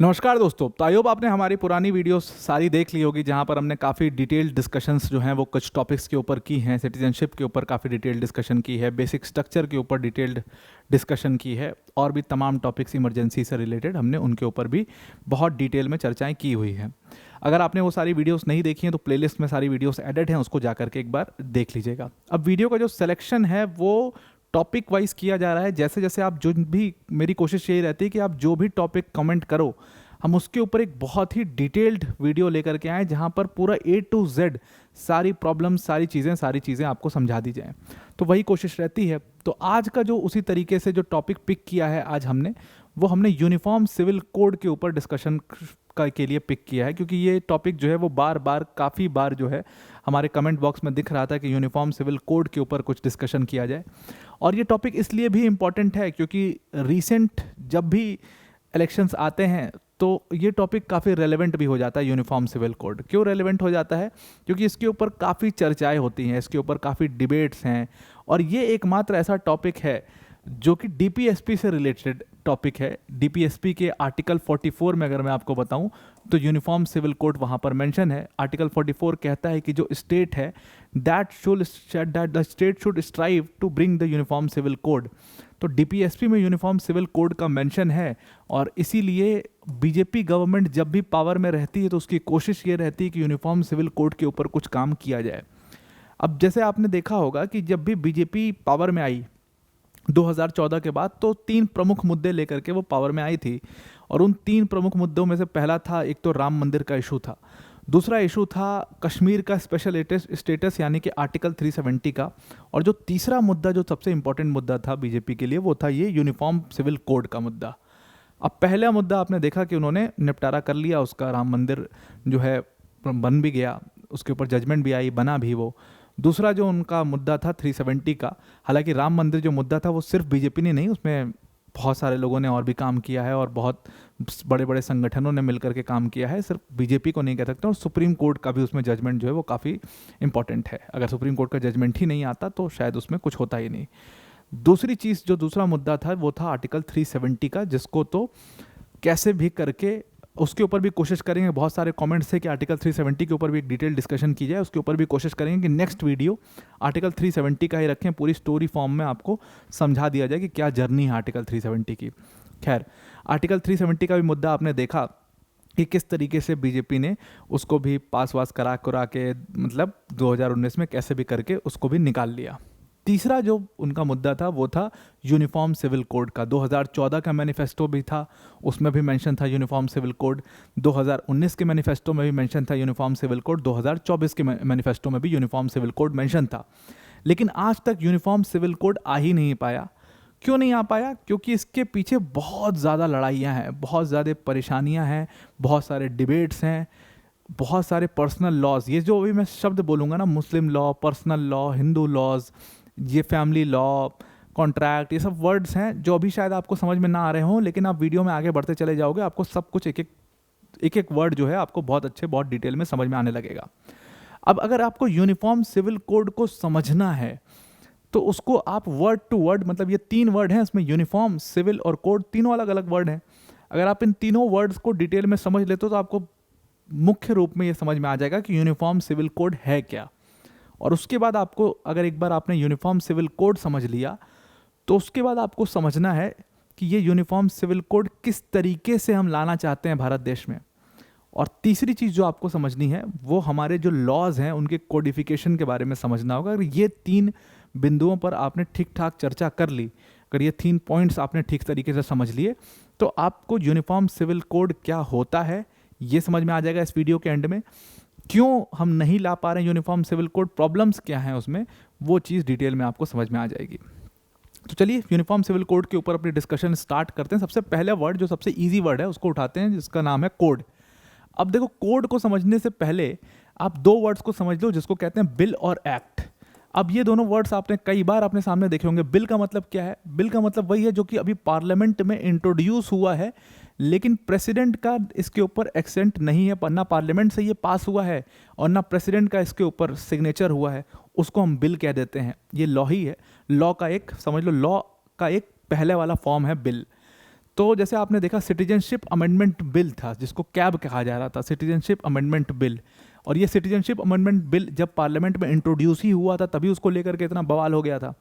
नमस्कार दोस्तों। तो आई होप आपने हमारी पुरानी वीडियोस सारी देख ली होगी, जहां पर हमने काफ़ी डिटेल्ड डिस्कशंस जो हैं वो कुछ टॉपिक्स के ऊपर की हैं। सिटीजनशिप के ऊपर काफ़ी डिटेल्ड डिस्कशन की है, बेसिक स्ट्रक्चर के ऊपर डिटेल्ड डिस्कशन की है, और भी तमाम टॉपिक्स इमरजेंसी से रिलेटेड हमने उनके ऊपर भी बहुत डिटेल में चर्चाएँ की हुई हैं। अगर आपने वो सारी वीडियोस नहीं देखी हैं तो प्लेलिस्ट में सारी वीडियोस एडेड हैं, उसको जा करके एक बार देख लीजिएगा। अब वीडियो का जो सिलेक्शन है वो टॉपिक वाइज किया जा रहा है। जैसे जैसे आप जो भी, मेरी कोशिश यही रहती है कि आप जो भी टॉपिक कमेंट करो, हम उसके ऊपर एक बहुत ही डिटेल्ड वीडियो लेकर के आए, जहां पर पूरा A to Z सारी प्रॉब्लम, सारी चीज़ें आपको समझा दी जाएं। तो वही कोशिश रहती है। तो आज का जो उसी तरीके से जो टॉपिक पिक किया है आज हमने यूनिफॉर्म सिविल कोड के ऊपर डिस्कशन के लिए पिक किया है, क्योंकि ये टॉपिक जो है वो काफ़ी बार जो है हमारे कमेंट बॉक्स में दिख रहा था कि यूनिफॉर्म सिविल कोड के ऊपर कुछ डिस्कशन किया जाए। और ये टॉपिक इसलिए भी इम्पॉर्टेंट है क्योंकि रिसेंट जब भी इलेक्शंस आते हैं तो ये टॉपिक काफ़ी रेलेवेंट भी हो जाता है। यूनिफॉर्म सिविल कोड क्यों रेलेवेंट हो जाता है? क्योंकि इसके ऊपर काफ़ी चर्चाएं होती हैं, इसके ऊपर काफ़ी डिबेट्स हैं, और ये एकमात्र ऐसा टॉपिक है जो कि डीपीएसपी से रिलेटेड टॉपिक है। डीपीएसपी के आर्टिकल 44 में अगर मैं आपको बताऊं तो यूनिफॉर्म सिविल कोड वहां पर मेंशन है। आर्टिकल 44 कहता है कि जो स्टेट है that the state should strive to bring the uniform civil code. तो डीपीएसपी में यूनिफॉर्म सिविल कोड का मेंशन है, और इसीलिए बीजेपी गवर्नमेंट जब भी पावर में रहती है तो उसकी कोशिश ये रहती है कि यूनिफॉर्म सिविल कोड के ऊपर कुछ काम किया जाए। अब जैसे आपने देखा होगा कि जब भी बीजेपी पावर में आई 2014 के बाद, तो 3 प्रमुख मुद्दे लेकर के वो पावर में आई थी, और उन 3 प्रमुख मुद्दों में से पहला था, एक तो राम मंदिर का इशू था, दूसरा इशू था कश्मीर का स्पेशल स्टेटस यानी कि आर्टिकल 370 का, और जो तीसरा मुद्दा जो सबसे इंपॉर्टेंट मुद्दा था बीजेपी के लिए वो था ये यूनिफॉर्म सिविल कोड का मुद्दा। अब पहला मुद्दा आपने देखा कि उन्होंने निपटारा कर लिया उसका, राम मंदिर जो है बन भी गया, उसके ऊपर जजमेंट भी आई, बना भी वो। दूसरा जो उनका मुद्दा था 370 का, हालांकि राम मंदिर जो मुद्दा था वो सिर्फ बीजेपी ने नहीं, उसमें बहुत सारे लोगों ने और भी काम किया है, और बहुत बड़े बड़े संगठनों ने मिलकर के काम किया है, सिर्फ बीजेपी को नहीं कह सकते। और सुप्रीम कोर्ट का भी उसमें जजमेंट जो है वो काफ़ी इंपॉर्टेंट है। अगर सुप्रीम कोर्ट का जजमेंट ही नहीं आता तो शायद उसमें कुछ होता ही नहीं। दूसरी चीज़ जो दूसरा मुद्दा था वो था आर्टिकल 370 का, जिसको तो कैसे भी करके उसके ऊपर भी कोशिश करेंगे। बहुत सारे कमेंट्स थे कि आर्टिकल 370 के ऊपर भी एक डिटेल डिस्कशन की जाए, उसके ऊपर भी कोशिश करेंगे कि नेक्स्ट वीडियो आर्टिकल 370 का ही रखें, पूरी स्टोरी फॉर्म में आपको समझा दिया जाए कि क्या जर्नी है आर्टिकल 370 की। खैर, आर्टिकल 370 का भी मुद्दा आपने देखा कि किस तरीके से बीजेपी ने उसको भी पास वास करा के, मतलब 2019 में कैसे भी करके उसको भी निकाल लिया। तीसरा जो उनका मुद्दा था वो था यूनिफॉर्म सिविल कोड का। 2014 का मैनिफेस्टो भी था, उसमें भी मेंशन था यूनिफॉर्म सिविल कोड। 2019 के मैनिफेस्टो में भी मेंशन था यूनिफॉर्म सिविल कोड। 2024 के मैनिफेस्टो में भी यूनिफॉर्म सिविल कोड मेंशन था। लेकिन आज तक यूनिफॉर्म सिविल कोड आ ही नहीं पाया। क्यों नहीं आ पाया? क्योंकि इसके पीछे बहुत ज़्यादा लड़ाइयाँ हैं, बहुत ज़्यादा परेशानियाँ हैं, बहुत सारे डिबेट्स हैं, बहुत सारे पर्सनल लॉज। ये जो अभी मैं शब्द बोलूँगा ना, Muslim law, personal law, Hindu laws, ये फैमिली लॉ, कॉन्ट्रैक्ट, ये सब वर्ड्स हैं जो अभी शायद आपको समझ में ना आ रहे हों, लेकिन आप वीडियो में आगे बढ़ते चले जाओगे, आपको सब कुछ एक एक वर्ड जो है आपको बहुत अच्छे, बहुत डिटेल में समझ में आने लगेगा। अब अगर आपको यूनिफॉर्म सिविल कोड को समझना है तो उसको आप वर्ड टू वर्ड, मतलब ये 3 वर्ड हैं इसमें, यूनिफॉर्म, सिविल और कोड, तीनों अलग अलग वर्ड हैं। अगर आप इन तीनों वर्ड्स को डिटेल में समझ लेते हो तो आपको मुख्य रूप में ये समझ में आ जाएगा कि यूनिफॉर्म सिविल कोड है क्या। और उसके बाद आपको, अगर एक बार आपने यूनिफॉर्म सिविल कोड समझ लिया तो उसके बाद आपको समझना है कि ये यूनिफॉर्म सिविल कोड किस तरीके से हम लाना चाहते हैं भारत देश में। और तीसरी चीज़ जो आपको समझनी है वो हमारे जो लॉज हैं उनके कोडिफिकेशन के बारे में समझना होगा। अगर ये 3 बिंदुओं पर आपने ठीक ठाक चर्चा कर ली, अगर ये 3 पॉइंट्स आपने ठीक तरीके से समझ लिए, तो आपको यूनिफॉर्म सिविल कोड क्या होता है ये समझ में आ जाएगा इस वीडियो के एंड में। क्यों हम नहीं ला पा रहे हैं यूनिफॉर्म सिविल कोड, प्रॉब्लम्स क्या हैं उसमें, वो चीज़ डिटेल में आपको समझ में आ जाएगी। तो चलिए यूनिफॉर्म सिविल कोड के ऊपर अपनी डिस्कशन स्टार्ट करते हैं। सबसे पहला वर्ड, जो सबसे ईजी वर्ड है, उसको उठाते हैं, जिसका नाम है कोड। अब देखो, कोड को समझने से पहले आप 2 वर्ड्स को समझ लो, जिसको कहते हैं बिल और एक्ट। अब ये दोनों वर्ड्स आपने कई बार अपने सामने देखे होंगे। बिल का मतलब क्या है? बिल का मतलब वही है जो कि अभी पार्लियामेंट में इंट्रोड्यूस हुआ है, लेकिन प्रेसिडेंट का इसके ऊपर एक्सेंट नहीं है, ना पार्लियामेंट से ये पास हुआ है और ना प्रेसिडेंट का इसके ऊपर सिग्नेचर हुआ है, उसको हम बिल कह देते हैं। ये लॉ ही है, लॉ का एक, समझ लो, लॉ का एक पहले वाला फॉर्म है बिल। तो जैसे आपने देखा सिटीजनशिप अमेंडमेंट बिल था, जिसको कैब कहा जा रहा था, सिटीजनशिप अमेंडमेंट बिल। और ये सिटीजनशिप अमेंडमेंट बिल जब पार्लियामेंट में इंट्रोड्यूस ही हुआ था तभी उसको लेकर के इतना बवाल हो गया था,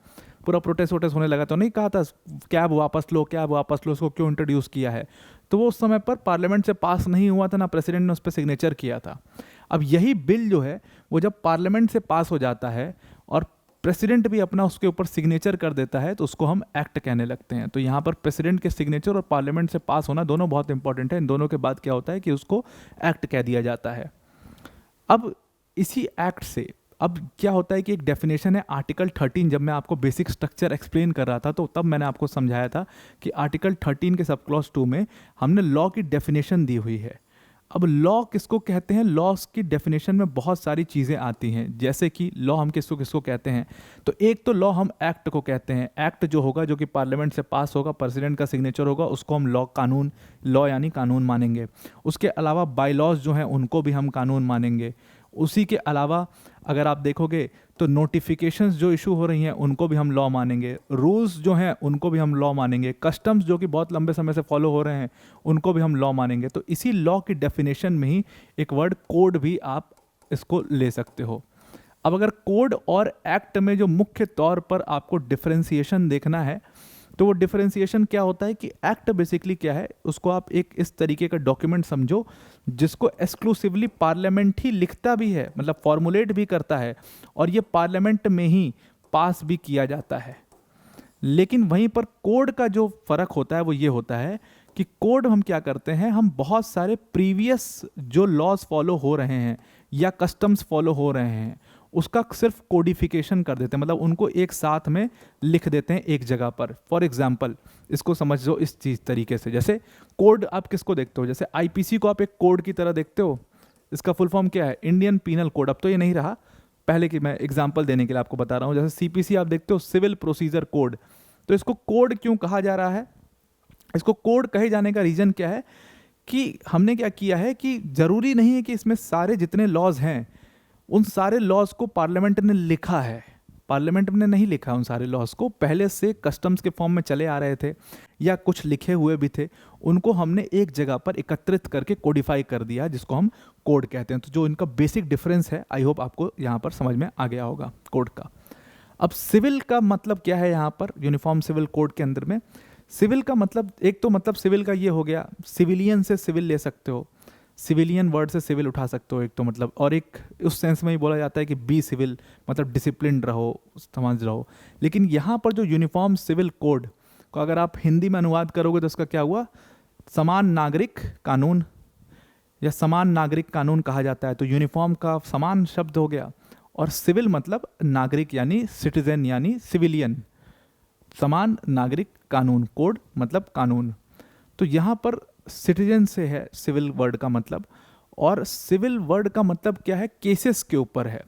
पूरा प्रोटेस्ट वोटेस्ट होने लगा। तो नहीं कहा था कैब वापस लो, कैब वापस लो, उसको क्यों इंट्रोड्यूस किया है? तो वो उस समय पर पार्लियामेंट से पास नहीं हुआ था, ना प्रेसिडेंट ने उस पर सिग्नेचर किया था। अब यही बिल जो है वो जब पार्लियामेंट से पास हो जाता है और प्रेसिडेंट भी अपना उसके ऊपर सिग्नेचर कर देता है तो उसको हम एक्ट कहने लगते हैं। तो यहाँ पर प्रेसिडेंट के सिग्नेचर और पार्लियामेंट से पास होना दोनों बहुत इंपॉर्टेंट है। इन दोनों के बाद क्या होता है कि उसको एक्ट कह दिया जाता है। अब इसी एक्ट से अब क्या होता है कि एक डेफिनेशन है आर्टिकल 13। जब मैं आपको बेसिक स्ट्रक्चर एक्सप्लेन कर रहा था तो तब मैंने आपको समझाया था कि आर्टिकल 13 के सब क्लॉज 2 में हमने लॉ की डेफिनेशन दी हुई है। अब लॉ किसको कहते हैं? लॉस की डेफिनेशन में बहुत सारी चीज़ें आती हैं, जैसे कि लॉ हम किसको किसको कहते हैं। तो एक तो लॉ हम एक्ट को कहते हैं। एक्ट जो होगा, जो कि पार्लियामेंट से पास होगा, प्रेसिडेंट का सिग्नेचर होगा, उसको हम लॉ, कानून, लॉ यानी कानून मानेंगे। उसके अलावा बाई लॉज जो हैं उनको भी हम कानून मानेंगे। उसी के अलावा अगर आप देखोगे तो नोटिफिकेशंस जो इशू हो रही हैं उनको भी हम लॉ मानेंगे। रूल्स जो हैं उनको भी हम लॉ मानेंगे। कस्टम्स जो कि बहुत लंबे समय से फॉलो हो रहे हैं उनको भी हम लॉ मानेंगे। तो इसी लॉ की डेफिनेशन में ही एक वर्ड कोड भी आप इसको ले सकते हो। अब अगर कोड और एक्ट में जो मुख्य तौर पर आपको डिफरेंशिएशन देखना है तो वो डिफरेंशिएशन क्या होता है कि एक्ट बेसिकली क्या है, उसको आप एक इस तरीके का डॉक्यूमेंट समझो जिसको एक्सक्लूसिवली पार्लियामेंट ही लिखता भी है, मतलब फॉर्मुलेट भी करता है, और ये पार्लियामेंट में ही पास भी किया जाता है। लेकिन वहीं पर कोड का जो फर्क होता है वो ये होता है कि कोड हम क्या करते हैं, हम बहुत सारे प्रीवियस जो लॉज फॉलो हो रहे हैं या कस्टम्स फॉलो हो रहे हैं उसका सिर्फ कोडिफिकेशन कर देते हैं, मतलब उनको एक साथ में लिख देते हैं एक जगह पर। फॉर एग्जाम्पल इसको समझ लो इस चीज़ तरीके से, जैसे कोड आप किसको देखते हो, जैसे आईपीसी को आप एक कोड की तरह देखते हो। इसका फुल फॉर्म क्या है? Indian penal code. अब तो ये नहीं रहा, पहले की मैं एग्जाम्पल देने के लिए आपको बता रहा हूँ। जैसे सीपीसी आप देखते हो, सिविल प्रोसीजर कोड। तो इसको कोड क्यों कहा जा रहा है? इसको कोड कहे जाने का रीज़न क्या है कि हमने क्या किया है कि ज़रूरी नहीं है कि इसमें सारे जितने लॉज हैं उन सारे लॉज को पार्लियामेंट ने लिखा है। पार्लियामेंट ने नहीं लिखा उन सारे लॉज को, पहले से कस्टम्स के फॉर्म में चले आ रहे थे या कुछ लिखे हुए भी थे, उनको हमने एक जगह पर एकत्रित करके कोडिफाई कर दिया जिसको हम कोड कहते हैं। तो जो इनका बेसिक डिफरेंस है, आई होप आपको यहाँ पर समझ में आ गया होगा कोड का। अब सिविल का मतलब क्या है यहाँ पर यूनिफॉर्म सिविल कोड के अंदर में? सिविल का मतलब, एक तो मतलब सिविल का ये हो गया, सिविलियन से सिविल ले सकते हो, सिविलियन वर्ड से सिविल उठा सकते हो एक तो मतलब, और एक उस सेंस में ही बोला जाता है कि बी सिविल, मतलब डिसिप्लिन रहो, समझ रहो। लेकिन यहाँ पर जो यूनिफॉर्म सिविल कोड को अगर आप हिंदी में अनुवाद करोगे तो उसका क्या हुआ? समान नागरिक कानून या समान नागरिक कानून कहा जाता है। तो यूनिफॉर्म का समान शब्द हो गया, और सिविल मतलब नागरिक यानी सिटीजन यानी सिविलियन, समान नागरिक कानून, कोड मतलब कानून। तो यहाँ पर सिटीजन से है सिविल वर्ड का मतलब, और सिविल वर्ड का मतलब क्या है? केसेस के ऊपर है।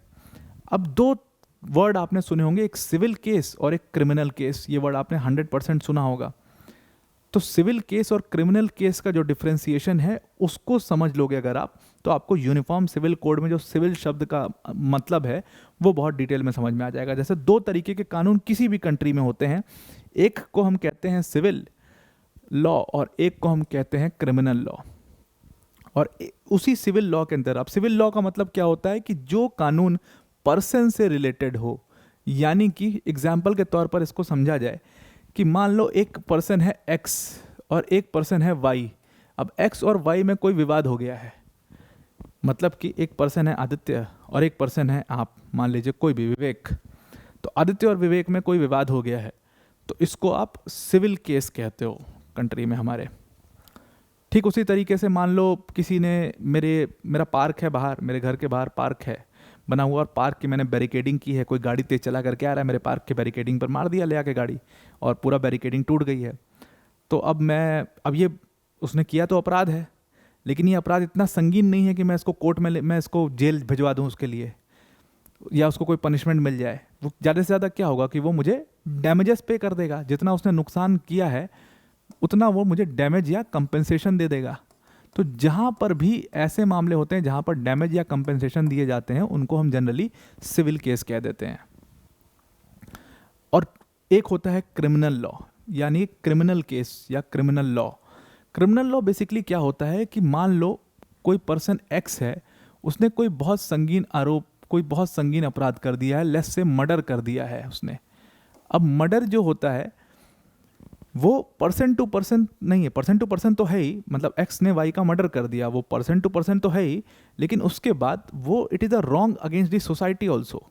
अब दो वर्ड आपने सुने होंगे, एक सिविल केस और एक क्रिमिनल केस। ये वर्ड आपने 100% सुना होगा। तो सिविल केस और क्रिमिनल केस का जो डिफरेंशिएशन है उसको समझ लोगे अगर आप, तो आपको यूनिफॉर्म सिविल कोड में जो सिविल शब्द का मतलब है वो बहुत डिटेल में समझ में आ जाएगा। जैसे दो तरीके के कानून किसी भी कंट्री में होते हैं, एक को हम कहते हैं सिविल लॉ और एक को हम कहते हैं क्रिमिनल लॉ। और उसी सिविल लॉ के अंदर, अब सिविल लॉ का मतलब क्या होता है कि जो कानून पर्सन से रिलेटेड हो, यानी कि एग्जाम्पल के तौर पर इसको समझा जाए कि मान लो एक पर्सन है एक्स और एक पर्सन है वाई। अब एक्स और वाई में कोई विवाद हो गया है, मतलब कि एक पर्सन है आदित्य और एक पर्सन है आप, मान लीजिए कोई भी विवेक। तो आदित्य और विवेक में कोई विवाद हो गया है, तो इसको आप सिविल केस कहते हो कंट्री में हमारे। ठीक उसी तरीके से मान लो किसी ने मेरा पार्क है बाहर, मेरे घर के बाहर पार्क है बना हुआ, और पार्क की मैंने बैरिकेडिंग की है, कोई गाड़ी तेज चला करके आ रहा है, मेरे पार्क के बैरिकेडिंग पर मार दिया ले आके गाड़ी, और पूरा बैरिकेडिंग टूट गई है। तो अब ये उसने किया तो अपराध है, लेकिन ये अपराध इतना संगीन नहीं है कि मैं इसको कोर्ट में मैं इसको जेल भिजवा दूँ उसके लिए, या उसको कोई पनिशमेंट मिल जाए। वो ज़्यादा से ज़्यादा क्या होगा कि वो मुझे डैमेजेस पे कर देगा, जितना उसने नुकसान किया है उतना वो मुझे डैमेज या कंपेंसेशन दे देगा। तो जहाँ पर भी ऐसे मामले होते हैं जहाँ पर डैमेज या कंपेंसेशन दिए जाते हैं उनको हम जनरली सिविल केस कह देते हैं। और एक होता है क्रिमिनल लॉ। यानी क्रिमिनल केस या criminal law. Criminal law basically क्या होता है कि मान लो कोई पर्सन एक्स है, उसने कोई बहुत संगीन आरोप, कोई बहुत संगीन अपराध कर दिया है, लेस से मर्डर कर दिया है उसने। अब मर्डर जो होता है वो पर्सन टू पर्सन नहीं है, पर्सन टू पर्सन तो है ही, मतलब एक्स ने वाई का मर्डर कर दिया, वो पर्सन टू पर्सन तो है ही, लेकिन उसके बाद वो it is a wrong against the society also.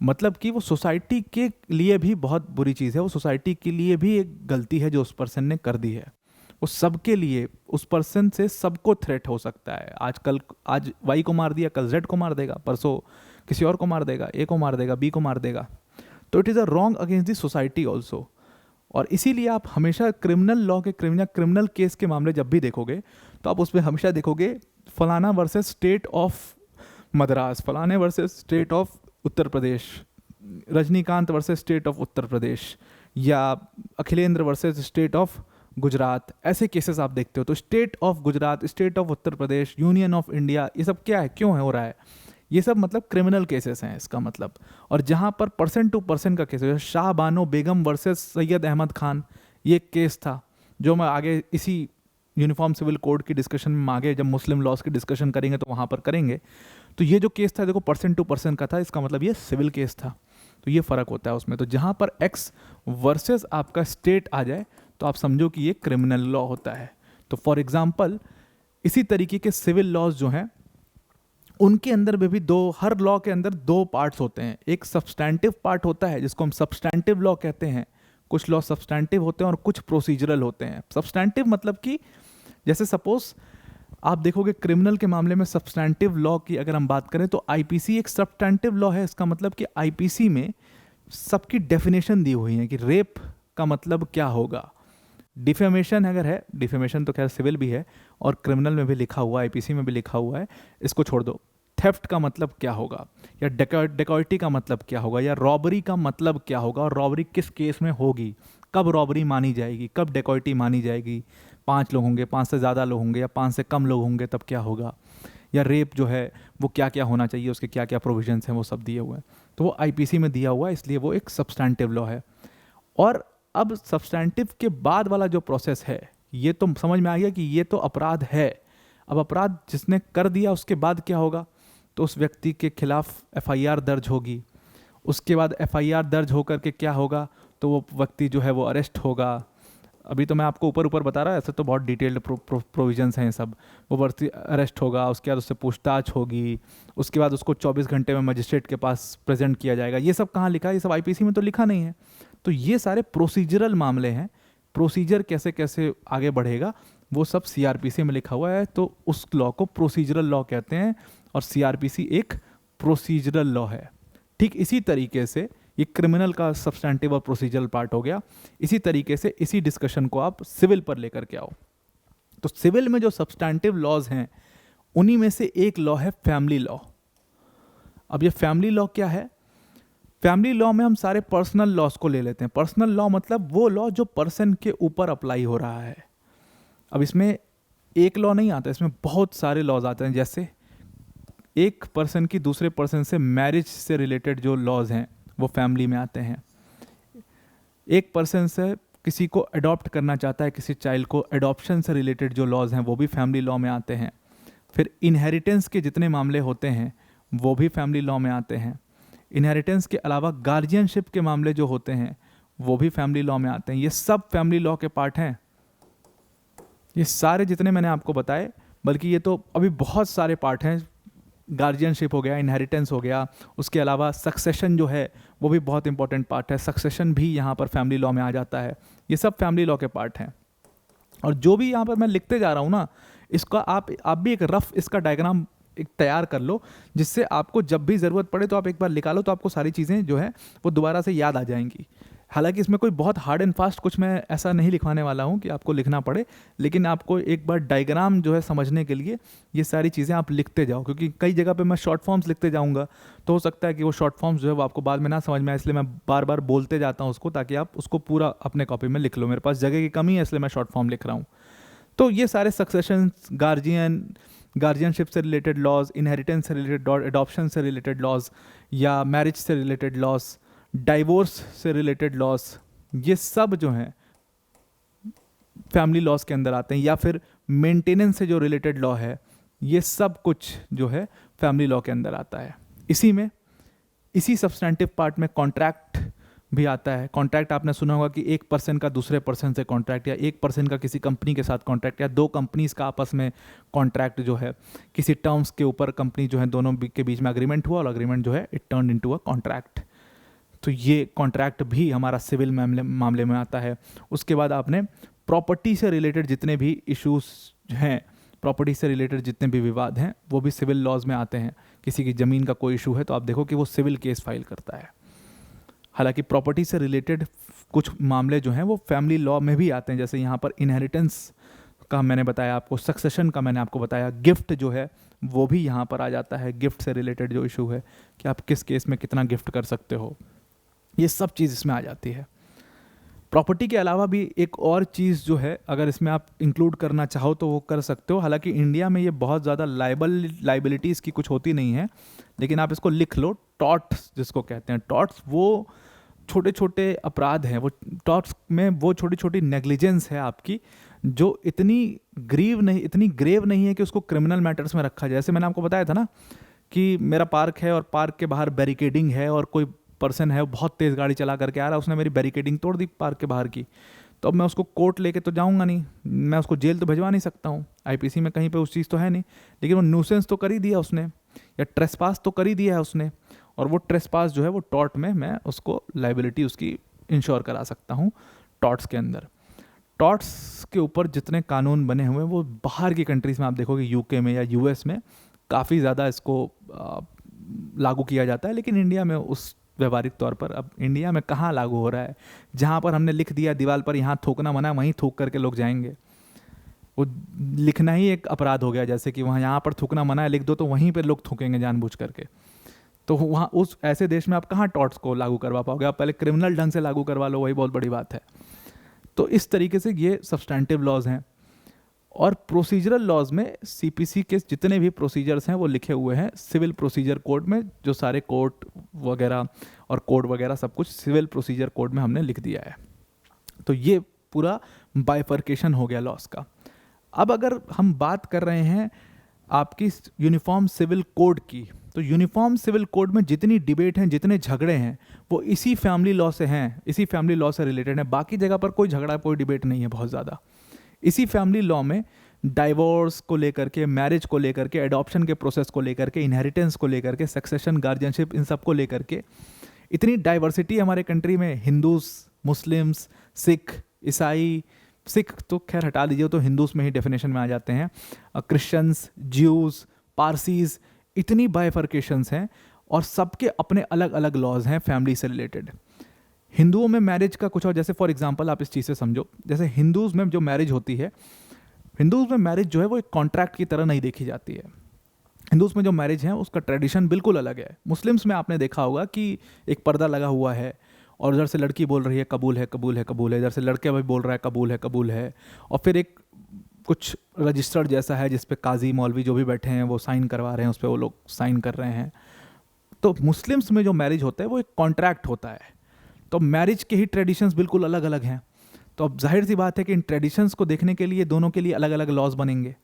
मतलब कि वो सोसाइटी के लिए भी बहुत बुरी चीज़ है, वो सोसाइटी के लिए भी एक गलती है जो उस पर्सन ने कर दी है। वो सबके लिए, उस पर्सन से सबको थ्रेट हो सकता है। आज वाई को मार दिया, कल जेड को मार देगा, परसों किसी और को मार देगा, ए को मार देगा, बी को मार देगा। तो it is a wrong against the society also. और इसीलिए आप हमेशा क्रिमिनल लॉ के क्रिमिनल केस के मामले जब भी देखोगे तो आप उसमें हमेशा देखोगे फलाना वर्सेस स्टेट ऑफ मद्रास, फलाने versus state of Uttar Pradesh, Rajinikanth versus state of Uttar Pradesh, या Akhilendra versus state of Gujarat. ऐसे केसेस आप देखते हो। तो state of Gujarat, state of Uttar Pradesh, union of India, ये सब क्या है, क्यों है हो रहा है? ये सब मतलब क्रिमिनल केसेस हैं इसका मतलब। और जहाँ पर पर्सन टू पर्सन का केस है, शाह बानो बेगम वर्सेस सैयद अहमद खान, ये केस था जो मैं आगे इसी यूनिफॉर्म सिविल कोड की डिस्कशन में आगे जब मुस्लिम लॉज की डिस्कशन करेंगे तो वहाँ पर करेंगे। तो ये जो केस था देखो पर्सन टू पर्सन का था, इसका मतलब ये सिविल केस था। तो ये फ़र्क होता है उसमें। तो जहाँ पर एक्स वर्सेस आपका स्टेट आ जाए तो आप समझो कि ये क्रिमिनल लॉ होता है। तो फॉर एग्जाम्पल इसी तरीके के सिविल लॉज जो हैं उनके अंदर में भी हर लॉ के अंदर दो पार्ट्स होते हैं। एक सब्सटैंटिव पार्ट होता है जिसको हम सब्सटैंटिव लॉ कहते हैं। कुछ लॉ सब्सटैंटिव होते हैं और कुछ प्रोसीजरल होते हैं। सब्सटैंटिव मतलब कि जैसे सपोज आप देखोगे क्रिमिनल के मामले में सब्सटैंटिव लॉ की अगर हम बात करें तो आईपीसी एक सब्सटैंटिव लॉ है। इसका मतलब कि आईपीसी में सबकी डेफिनेशन दी हुई है कि रेप का मतलब क्या होगा, डिफेमेशन अगर है, डिफेमेशन तो खैर सिविल भी है और क्रिमिनल में भी लिखा हुआ है, आईपीसी में भी लिखा हुआ है, इसको छोड़ दो। थेफ्ट का मतलब क्या होगा, या डेकॉइटी का मतलब क्या होगा, या रॉबरी का मतलब क्या होगा, और रॉबरी किस केस में होगी, कब रॉबरी मानी जाएगी, कब डेकॉइटी मानी जाएगी, 5 लोग होंगे, 5 से ज़्यादा लोग होंगे, या 5 से कम लोग होंगे तब क्या होगा, या रेप जो है वो क्या क्या होना चाहिए, उसके क्या क्या प्रोविजंस हैं, वो सब दिए हुए हैं। तो वो आईपीसी में दिया हुआ है, इसलिए वो एक सब्सटैंटिव लॉ है। और अब सब्सटैंटिव के बाद वाला जो प्रोसेस है, ये तो समझ में आ गया कि ये तो अपराध है। अब अपराध जिसने कर दिया उसके बाद क्या होगा, तो उस व्यक्ति के खिलाफ एफआईआर दर्ज होगी। उसके बाद एफआईआर दर्ज होकर के क्या होगा, तो वो व्यक्ति जो है वो अरेस्ट होगा। अभी तो मैं आपको ऊपर ऊपर बता रहा, ऐसे तो बहुत डिटेल्ड प्रोविजंस हैं सब। वो व्यक्ति अरेस्ट होगा, उसके बाद उससे पूछताछ होगी, उसके बाद उसको 24 घंटे में मजिस्ट्रेट के पास प्रेजेंट किया जाएगा। ये सब कहाँ लिखा है, ये सब आईपीसी में तो लिखा नहीं है। तो ये सारे प्रोसीजरल मामले हैं। प्रोसीजर कैसे कैसे आगे बढ़ेगा वो सब सीआरपीसी में लिखा हुआ है। तो उस लॉ को प्रोसीजरल लॉ कहते हैं और सीआरपीसी एक प्रोसीजरल लॉ है। ठीक इसी तरीके से ये क्रिमिनल का सब्सटैंटिव और प्रोसीजरल पार्ट हो गया। इसी तरीके से इसी डिस्कशन को आप सिविल पर लेकर के आओ। तो सिविल में जो सब्सटैंटिव लॉज हैं उन्हीं में से एक लॉ है फैमिली लॉ। अब ये फैमिली लॉ क्या है? फैमिली लॉ में हम सारे पर्सनल लॉज को ले लेते हैं। पर्सनल लॉ मतलब वो लॉ जो पर्सन के ऊपर अप्लाई हो रहा है। अब इसमें एक लॉ नहीं आता, इसमें बहुत सारे लॉज आते हैं। जैसे एक पर्सन की दूसरे पर्सन से मैरिज से रिलेटेड जो लॉज हैं वो फैमिली में आते हैं। एक पर्सन से किसी को अडॉप्ट करना चाहता है, किसी चाइल्ड को, अडॉप्शन से रिलेटेड जो लॉज हैं वो भी फैमिली लॉ में आते हैं। फिर इनहेरिटेंस के जितने मामले होते हैं वो भी फैमिली लॉ में आते हैं। इनहेरिटेंस के अलावा गार्जियनशिप के मामले जो होते हैं वो भी फैमिली लॉ में आते हैं। ये सब फैमिली लॉ के पार्ट हैं। ये सारे जितने मैंने आपको बताए, बल्कि ये तो अभी बहुत सारे पार्ट हैं। गार्जियनशिप हो गया, इनहेरिटेंस हो गया, उसके अलावा सक्सेशन जो है वो भी बहुत इंपॉर्टेंट पार्ट है। सक्सेशन भी यहाँ पर फैमिली लॉ में आ जाता है। ये सब फैमिली लॉ के पार्ट हैं। और जो भी यहाँ पर मैं लिखते जा रहा हूँ ना, इसका आप भी एक रफ इसका डायग्राम एक तैयार कर लो, जिससे आपको जब भी ज़रूरत पड़े तो आप एक बार निकालो तो आपको सारी चीज़ें जो है वो दोबारा से याद आ जाएंगी। हालांकि इसमें कोई बहुत हार्ड एंड फास्ट कुछ मैं ऐसा नहीं लिखवाने वाला हूँ कि आपको लिखना पड़े, लेकिन आपको एक बार डायग्राम जो है समझने के लिए ये सारी चीज़ें आप लिखते जाओ। क्योंकि कई जगह पे मैं शॉर्ट फॉर्म्स लिखते जाऊँगा तो हो सकता है कि वो शॉर्ट फॉर्म्स जो है वो आपको बाद में ना समझ में आए, इसलिए मैं बार बार बोलते जाता हूँ उसको, ताकि आप उसको पूरा अपने कॉपी में लिख लो। मेरे पास जगह की कमी है इसलिए मैं शॉर्ट फॉर्म लिख रहा हूँ। तो ये सारे सक्सेशन, गार्जियनशिप से रिलेटेड लॉज, इनहेरिटेंस से रिलेटेड, एडॉप्शन से रिलेटेड लॉज, या मैरिज से रिलेटेड लॉज, डाइवोर्स से रिलेटेड लॉज, ये सब जो हैं फैमिली लॉज के अंदर आते हैं, या फिर मेंटेनेंस से जो रिलेटेड लॉ है, ये सब कुछ जो है फैमिली लॉ के अंदर आता है। इसी सब्सटेंटिव पार्ट में कॉन्ट्रैक्ट भी आता है। कॉन्ट्रैक्ट आपने सुना होगा कि एक पर्सन का दूसरे पर्सन से कॉन्ट्रैक्ट, या एक पर्सन का किसी कंपनी के साथ कॉन्ट्रैक्ट, या दो कंपनीज का आपस में कॉन्ट्रैक्ट जो है किसी टर्म्स के ऊपर कंपनी जो है दोनों के बीच में अग्रीमेंट हुआ, और अग्रीमेंट जो है it turn into a contract. तो ये कॉन्ट्रैक्ट भी हमारा सिविल मामले में आता है। उसके बाद आपने प्रॉपर्टी से रिलेटेड जितने भी इश्यूज हैं, प्रॉपर्टी से रिलेटेड जितने भी विवाद हैं, वो भी सिविल लॉज में आते हैं। किसी की ज़मीन का कोई इशू है तो आप देखो कि वो सिविल केस फाइल करता है। हालांकि प्रॉपर्टी से रिलेटेड कुछ मामले जो हैं वो फैमिली लॉ में भी आते हैं, जैसे यहाँ पर इनहेरिटेंस का मैंने बताया आपको, सक्सेशन का मैंने आपको बताया, गिफ्ट जो है वो भी यहाँ पर आ जाता है। गिफ्ट से रिलेटेड जो इशू है कि आप किस केस में कितना गिफ्ट कर सकते हो, ये सब चीज़ इसमें आ जाती है। प्रॉपर्टी के अलावा भी एक और चीज़ जो है, अगर इसमें आप इंक्लूड करना चाहो तो वो कर सकते हो। हालांकि इंडिया में ये बहुत ज़्यादा लाइबिलिटीज़ की कुछ होती नहीं है, लेकिन आप इसको लिख लो, टॉर्ट्स जिसको कहते हैं। टॉर्ट्स वो छोटे छोटे अपराध हैं, वो टॉर्ट्स में वो छोटी छोटी नेग्लिजेंस है आपकी, जो इतनी ग्रेव नहीं है कि उसको क्रिमिनल मैटर्स में रखा जाए। जैसे मैंने आपको बताया था ना कि मेरा पार्क है और पार्क के बाहर बैरिकेडिंग है, और कोई पर्सन है बहुत तेज़ गाड़ी चला करके आ रहा है, उसने मेरी बैरिकेडिंग तोड़ दी पार्क के बाहर की, तो अब मैं उसको कोर्ट लेके तो जाऊंगा नहीं, मैं उसको जेल तो भिजवा नहीं सकता हूँ, आईपीसी में कहीं पे उस चीज़ तो है नहीं, लेकिन वो न्यूसेंस तो कर ही दिया उसने, या ट्रेसपास तो कर ही दिया है उसने, और वो ट्रेसपास जो है वो टॉर्ट में मैं उसको लाइबिलिटी उसकी इंश्योर करा सकता हूँ टॉर्ट्स के अंदर। टॉर्ट्स के ऊपर जितने कानून बने हुए हैं वो बाहर की कंट्रीज़ में आप देखोगे, यूके में या यूएस में काफ़ी ज़्यादा इसको लागू किया जाता है, लेकिन इंडिया में उस व्यवहारिक तौर पर अब इंडिया में कहाँ लागू हो रहा है। जहाँ पर हमने लिख दिया दीवार पर यहाँ थूकना मना, वहीं थूक करके लोग जाएंगे। वो लिखना ही एक अपराध हो गया, जैसे कि वहाँ यहाँ पर थूकना मना है लिख दो तो वहीं पर लोग थूकेंगे जानबूझ करके। तो वहाँ उस ऐसे देश में आप कहाँ टॉर्ट्स को लागू करवा पाओगे, आप पहले क्रिमिनल ढंग से लागू करवा लो, वही बहुत बड़ी बात है। तो इस तरीके से ये सब्सटैंटिव लॉज हैं। और प्रोसीजरल लॉज में सीपीसी के जितने भी प्रोसीजर्स हैं वो लिखे हुए हैं सिविल प्रोसीजर कोड में, जो सारे कोर्ट वगैरह और कोड वगैरह सब कुछ सिविल प्रोसीजर कोड में हमने लिख दिया है। तो ये पूरा बाइफर्केशन हो गया लॉस का। अब अगर हम बात कर रहे हैं आपकी यूनिफॉर्म सिविल कोड की, तो यूनिफॉर्म सिविल कोड में जितनी डिबेट हैं, जितने झगड़े हैं, वो इसी फैमिली लॉ से हैं, इसी फैमिली लॉ से रिलेटेड है। बाकी जगह पर कोई झगड़ा, कोई डिबेट नहीं है बहुत ज़्यादा। इसी फैमिली लॉ में डाइवोर्स को लेकर के, मैरिज को लेकर के, एडॉप्शन के प्रोसेस को लेकर के, इनहेरिटेंस को लेकर के, सक्सेशन, गार्जियनशिप, इन सब को लेकर के इतनी डाइवर्सिटी हमारे कंट्री में, हिंदूज, मुस्लिम्स, सिख, ईसाई, सिख तो खैर हटा दीजिए, तो हिंदूज में ही डेफिनेशन में आ जाते हैं, क्रिश्चियंस, ज्यूज, पारसीज, इतनी बाइफर्केशंस हैं और सबके अपने अलग अलग लॉज हैं फैमिली से रिलेटेड। हिंदुओं में मैरिज का कुछ और, जैसे फॉर एग्जांपल आप इस चीज़ से समझो, जैसे हिंदूज़ में जो मैरिज होती है, हिंदूज़ में मैरिज जो है वो एक कॉन्ट्रैक्ट की तरह नहीं देखी जाती है। हिंदूज़ में जो मैरिज है उसका ट्रेडिशन बिल्कुल अलग है। मुस्लिम्स में आपने देखा होगा कि एक पर्दा लगा हुआ है और इधर से लड़की बोल रही है कबूल है कबूल है कबूल है, इधर से लड़के भी बोल रहा है कबूल है, और फिर एक कुछ रजिस्टर्ड जैसा है जिस पे काजी मौलवी जो भी बैठे हैं वो साइन करवा रहे हैं, उस पर वो लोग साइन कर रहे हैं। तो मुस्लिम्स में जो मैरिज होता है वो एक कॉन्ट्रैक्ट होता है। तो मैरिज के ही ट्रेडिशंस बिल्कुल अलग अलग हैं। तो अब जाहिर सी बात है कि इन ट्रेडिशंस को देखने के लिए दोनों के लिए अलग अलग लॉज बनेंगे।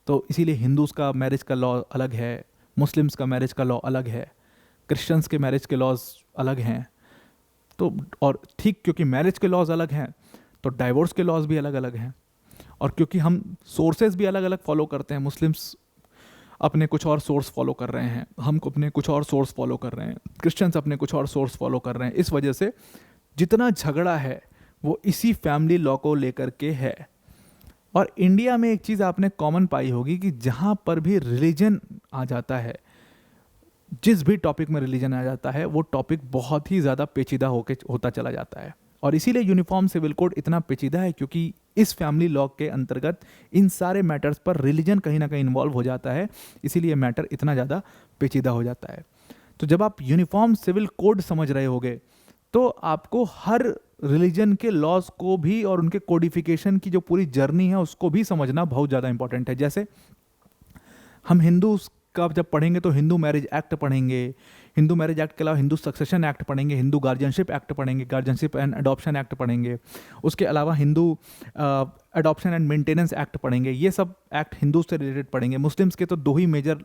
तो इसीलिए हिंदूज़ का मैरिज का लॉ अलग है, मुस्लिम्स का मैरिज का लॉ अलग है, क्रिश्चियंस के मैरिज के लॉज अलग हैं। तो और ठीक क्योंकि मैरिज के लॉज अलग हैं तो डाइवोर्स के लॉज भी अलग अलग हैं। और क्योंकि हम सोर्सेज भी अलग अलग फॉलो करते हैं, मुस्लिम्स अपने कुछ और सोर्स फॉलो कर रहे हैं, हम अपने कुछ और सोर्स फॉलो कर रहे हैं, क्रिश्चियंस अपने कुछ और सोर्स फॉलो कर रहे हैं, इस वजह से जितना झगड़ा है वो इसी फैमिली लॉ को लेकर के है। और इंडिया में एक चीज़ आपने कॉमन पाई होगी कि जहाँ पर भी रिलीजन आ जाता है, जिस भी टॉपिक में रिलीजन आ जाता है वो टॉपिक बहुत ही ज़्यादा पेचीदा होता चला जाता है। और इसीलिए यूनिफॉर्म सिविल कोड इतना पेचीदा है, क्योंकि इस फैमिली लॉ के अंतर्गत इन सारे मैटर्स पर रिलीजन कहीं ना कहीं इन्वॉल्व हो जाता है, इसीलिए मैटर इतना ज़्यादा पेचीदा हो जाता है। तो जब आप यूनिफॉर्म सिविल कोड समझ रहे होगे तो आपको हर रिलीजन के लॉज को भी और उनके कोडिफिकेशन की जो पूरी जर्नी है उसको भी समझना बहुत ज़्यादा इंपॉर्टेंट है। जैसे हम हिंदू का जब पढ़ेंगे तो हिंदू मैरिज एक्ट पढ़ेंगे, हिंदू मैरिज एक्ट के अलावा हिंदू सक्सेशन एक्ट पढ़ेंगे, हिंदू गार्जियनशिप एक्ट पढ़ेंगे, गार्जियनशिप एंड अडॉप्शन एक्ट पढ़ेंगे, उसके अलावा Hindu adoption and maintenance act पढ़ेंगे। ये सब एक्ट हिंदू से रिलेटेड पढ़ेंगे। मुस्लिम्स के तो 2 ही मेजर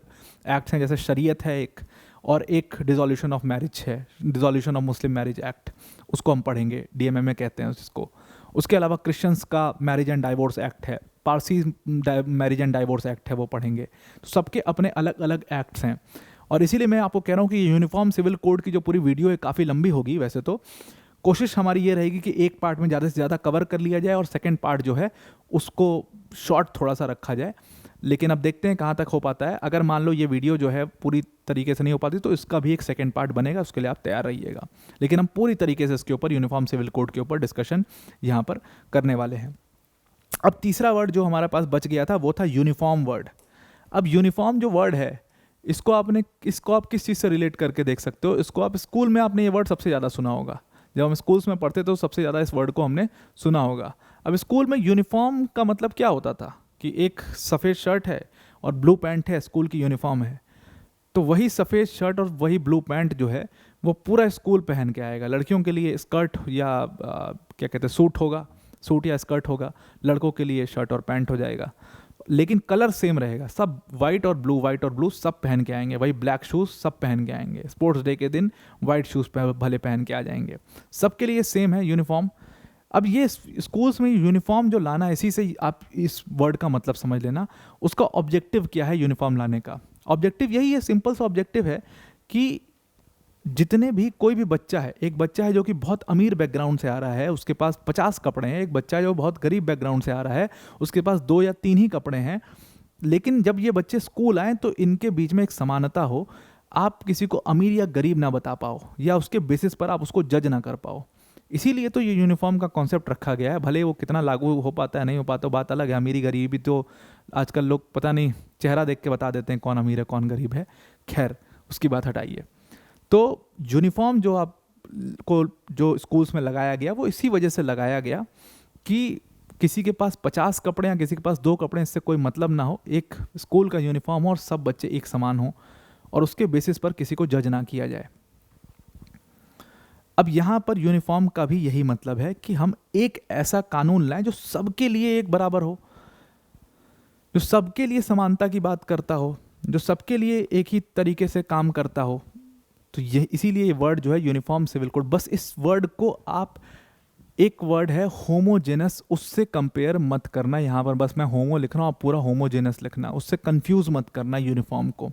एक्ट्स हैं, जैसे शरीयत है एक, और एक डिसोल्यूशन ऑफ मैरिज है, dissolution of Muslim marriage act, उसको हम पढ़ेंगे, DMMA कहते हैं उसको। उसके अलावा क्रिश्चियंस का मैरिज एंड डाइवोर्स एक्ट है, Parsi marriage and divorce act है, वो पढ़ेंगे। तो सबके अपने अलग अलग एक्ट्स हैं, और इसीलिए मैं आपको कह रहा हूँ कि यूनिफॉर्म सिविल कोड की जो पूरी वीडियो है काफ़ी लंबी होगी। वैसे तो कोशिश हमारी ये रहेगी कि एक पार्ट में ज़्यादा से ज़्यादा कवर कर लिया जाए और सेकंड पार्ट जो है उसको शॉर्ट थोड़ा सा रखा जाए, लेकिन अब देखते हैं कहाँ तक हो पाता है। अगर मान लो ये वीडियो जो है पूरी तरीके से नहीं हो पाती तो इसका भी एक सेकंड पार्ट बनेगा, उसके लिए आप तैयार रहिएगा। लेकिन हम पूरी तरीके से इसके ऊपर यूनिफॉर्म सिविल कोड के ऊपर डिस्कशन यहाँ पर करने वाले हैं। अब तीसरा वर्ड जो हमारे पास बच गया था वो था यूनिफॉर्म वर्ड। अब यूनिफॉर्म जो वर्ड है इसको आप किस चीज़ से रिलेट करके देख सकते हो। इसको आप स्कूल में आपने ये वर्ड सबसे ज़्यादा सुना होगा, जब हम स्कूल्स में पढ़ते तो सबसे ज़्यादा इस वर्ड को हमने सुना होगा। अब स्कूल में यूनिफॉर्म का मतलब क्या होता था कि एक सफ़ेद शर्ट है और ब्लू पैंट है, स्कूल की यूनिफॉर्म है, तो वही सफ़ेद शर्ट और वही ब्लू पैंट जो है वो पूरा स्कूल पहन के आएगा। लड़कियों के लिए स्कर्ट या क्या कहते हैं सूट होगा, सूट या स्कर्ट होगा, लड़कों के लिए शर्ट और पैंट हो जाएगा, लेकिन कलर सेम रहेगा, सब वाइट और ब्लू सब पहन के आएंगे। वही ब्लैक शूज़ सब पहन के आएंगे, स्पोर्ट्स डे के दिन वाइट शूज़ भले पहन के आ जाएंगे, सबके लिए सेम है यूनिफॉर्म। अब ये स्कूल्स में यूनिफॉर्म जो लाना, इसी से आप इस वर्ड का मतलब समझ लेना। उसका ऑब्जेक्टिव क्या है यूनिफॉर्म लाने का? ऑब्जेक्टिव यही है, सिंपल सा ऑब्जेक्टिव है कि जितने भी कोई भी बच्चा है, एक बच्चा है जो कि बहुत अमीर बैकग्राउंड से आ रहा है, उसके पास 50 कपड़े हैं, एक बच्चा जो बहुत गरीब बैकग्राउंड से आ रहा है, उसके पास 2 या 3 ही कपड़े हैं, लेकिन जब ये बच्चे स्कूल आएँ तो इनके बीच में एक समानता हो, आप किसी को अमीर या गरीब ना बता पाओ, या उसके बेसिस पर आप उसको जज ना कर पाओ। इसीलिए तो ये यूनिफॉर्म का कॉन्सेप्ट रखा गया है। भले वो कितना लागू हो पाता है नहीं हो पाता, बात अलग है। अमीरी गरीबी तो आजकल लोग पता नहीं चेहरा देख के बता देते हैं कौन अमीर है कौन गरीब है, खैर उसकी बात हटाइए। तो यूनिफॉर्म जो स्कूल्स में लगाया गया वो इसी वजह से लगाया गया कि किसी के पास 50 कपड़े या किसी के पास 2 कपड़े, इससे कोई मतलब ना हो, एक स्कूल का यूनिफॉर्म हो और सब बच्चे एक समान हो और उसके बेसिस पर किसी को जज ना किया जाए। अब यहाँ पर यूनिफॉर्म का भी यही मतलब है कि हम एक ऐसा कानून लाएं जो सबके लिए एक बराबर हो, जो सबके लिए समानता की बात करता हो, जो सबके लिए एक ही तरीके से काम करता हो। तो ये इसीलिए ये वर्ड जो है यूनिफॉर्म सिविल कोड, बस इस वर्ड को आप, एक वर्ड है होमोजेनस, उससे कंपेयर मत करना। यहाँ पर बस मैं होमो लिख रहा हूँ, आप पूरा होमोजेनस लिखना, उससे कंफ्यूज मत करना यूनिफॉर्म को।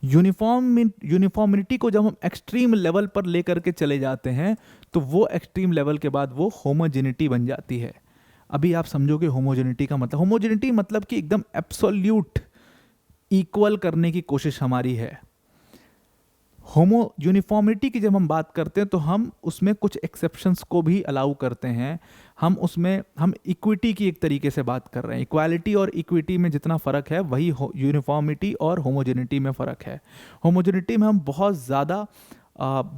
यूनिफॉर्मिटी को जब हम एक्सट्रीम लेवल पर लेकर के चले जाते हैं तो वो एक्सट्रीम लेवल के बाद वो होमोजेनिटी बन जाती है। अभी आप समझोगे होमोजेनिटी का मतलब, होमोजेनिटी मतलब कि एकदम एब्सोल्यूट इक्वल करने की कोशिश हमारी है। यूनिफॉर्मिटी की जब हम बात करते हैं तो हम उसमें कुछ एक्सेप्शंस को भी अलाउ करते हैं। हम इक्विटी की एक तरीके से बात कर रहे हैं। इक्वालिटी और इक्विटी में जितना फ़र्क है वही यूनिफॉर्मिटी और होमोजेनिटी में फ़र्क है। होमोजेनिटी में हम बहुत ज़्यादा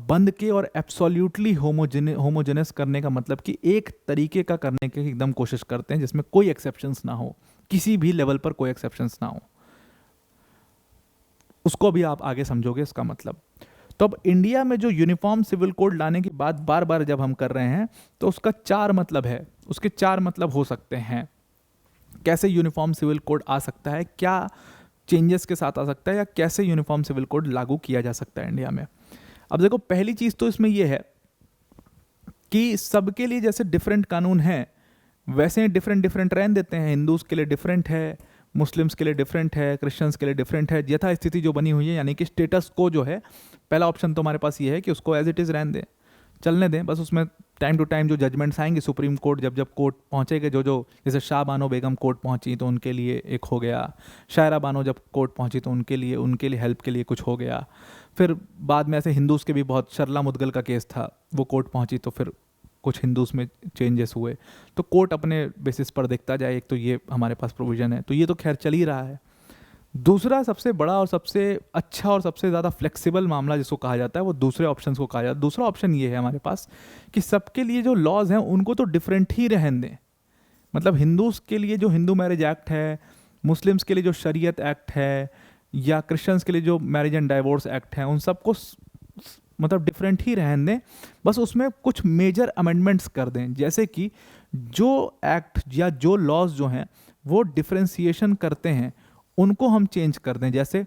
बंद के और एब्सोल्यूटली होमोजेनस करने का मतलब कि एक तरीके का करने की एकदम कोशिश करते हैं जिसमें कोई एक्सेप्शंस ना हो, किसी भी लेवल पर कोई एक्सेप्शंस ना हो। उसको भी आप आगे समझोगे इसका मतलब। तो अब इंडिया में जो यूनिफॉर्म सिविल कोड लाने की बात बार बार जब हम कर रहे हैं तो उसका 4 मतलब है, उसके 4 मतलब हो सकते हैं। कैसे यूनिफॉर्म सिविल कोड आ सकता है, क्या चेंजेस के साथ आ सकता है, या कैसे यूनिफॉर्म सिविल कोड लागू किया जा सकता है इंडिया में। अब देखो, पहली चीज़ तो इसमें यह है कि सबके लिए जैसे डिफरेंट कानून हैं वैसे डिफरेंट रहने देते हैं। हिंदूज के लिए डिफरेंट है, मुस्लिम्स के लिए डिफरेंट है, क्रिश्चियंस के लिए डिफरेंट है। यथा स्थिति जो बनी हुई है, यानी कि स्टेटस को जो है, पहला ऑप्शन तो हमारे पास ये है कि उसको एज इट इज़ रहने दें, चलने दें, बस उसमें टाइम टू टाइम जो जजमेंट्स आएंगे सुप्रीम कोर्ट, जब कोर्ट पहुँचेंगे, जो जैसे शाह बानो बेगम कोर्ट पहुँची तो उनके लिए एक हो गया, शायरा बानो जब कोर्ट पहुँची तो उनके लिए हेल्प के लिए कुछ हो गया। फिर बाद में ऐसे हिंदूज़ के भी बहुत, शर्ला मुदगल का केस था, वो कोर्ट पहुँची तो फिर कुछ हिंदूज़ में चेंजेस हुए। तो कोर्ट अपने बेसिस पर देखता जाए, एक तो ये हमारे पास प्रोविज़न है, तो ये तो खैर चल ही रहा है। दूसरा सबसे बड़ा और सबसे अच्छा और सबसे ज़्यादा फ्लेक्सिबल मामला जिसको कहा जाता है वो दूसरे ऑप्शन को कहा जाता है। दूसरा ऑप्शन ये है हमारे पास कि सबके लिए जो लॉज हैं उनको तो डिफरेंट ही रहने दें। मतलब हिंदूज़ के लिए जो हिंदू मैरिज एक्ट है, मुस्लिम्स के लिए जो शरीयत एक्ट है, या क्रिश्चियंस के लिए जो मैरिज एंड डाइवोर्स एक्ट है, उन सबको मतलब डिफरेंट ही रहने दें, बस उसमें कुछ मेजर अमेंडमेंट्स कर दें, जैसे कि जो एक्ट या जो लॉज जो हैं वो डिफरेंशिएशन करते हैं उनको हम चेंज कर दें। जैसे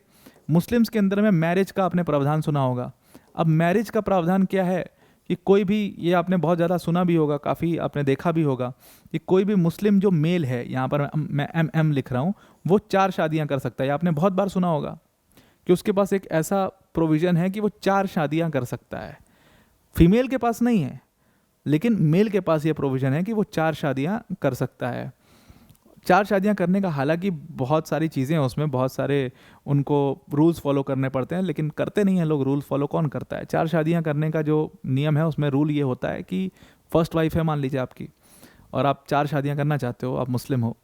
मुस्लिम्स के अंदर में मैरिज का आपने प्रावधान सुना होगा। अब मैरिज का प्रावधान क्या है कि कोई भी, ये आपने बहुत ज़्यादा सुना भी होगा, काफ़ी आपने देखा भी होगा कि कोई भी मुस्लिम जो मेल है, यहाँ पर मैं MM लिख रहा हूँ, वो 4 शादियाँ कर सकता है। आपने बहुत बार सुना होगा कि उसके पास एक ऐसा प्रोविज़न है कि वो 4 शादियाँ कर सकता है। फीमेल के पास नहीं है, लेकिन मेल के पास ये प्रोविज़न है कि वो 4 शादियाँ कर सकता है। 4 शादियाँ करने का हालांकि बहुत सारी चीज़ें हैं उसमें, बहुत सारे उनको रूल्स फॉलो करने पड़ते हैं, लेकिन करते नहीं हैं लोग। रूल फॉलो कौन करता है? 4 शादियाँ करने का जो नियम है उसमें रूल ये होता है कि फर्स्ट वाइफ है मान लीजिए आपकी, और आप 4 शादियाँ करना चाहते हो, आप मुस्लिम हो,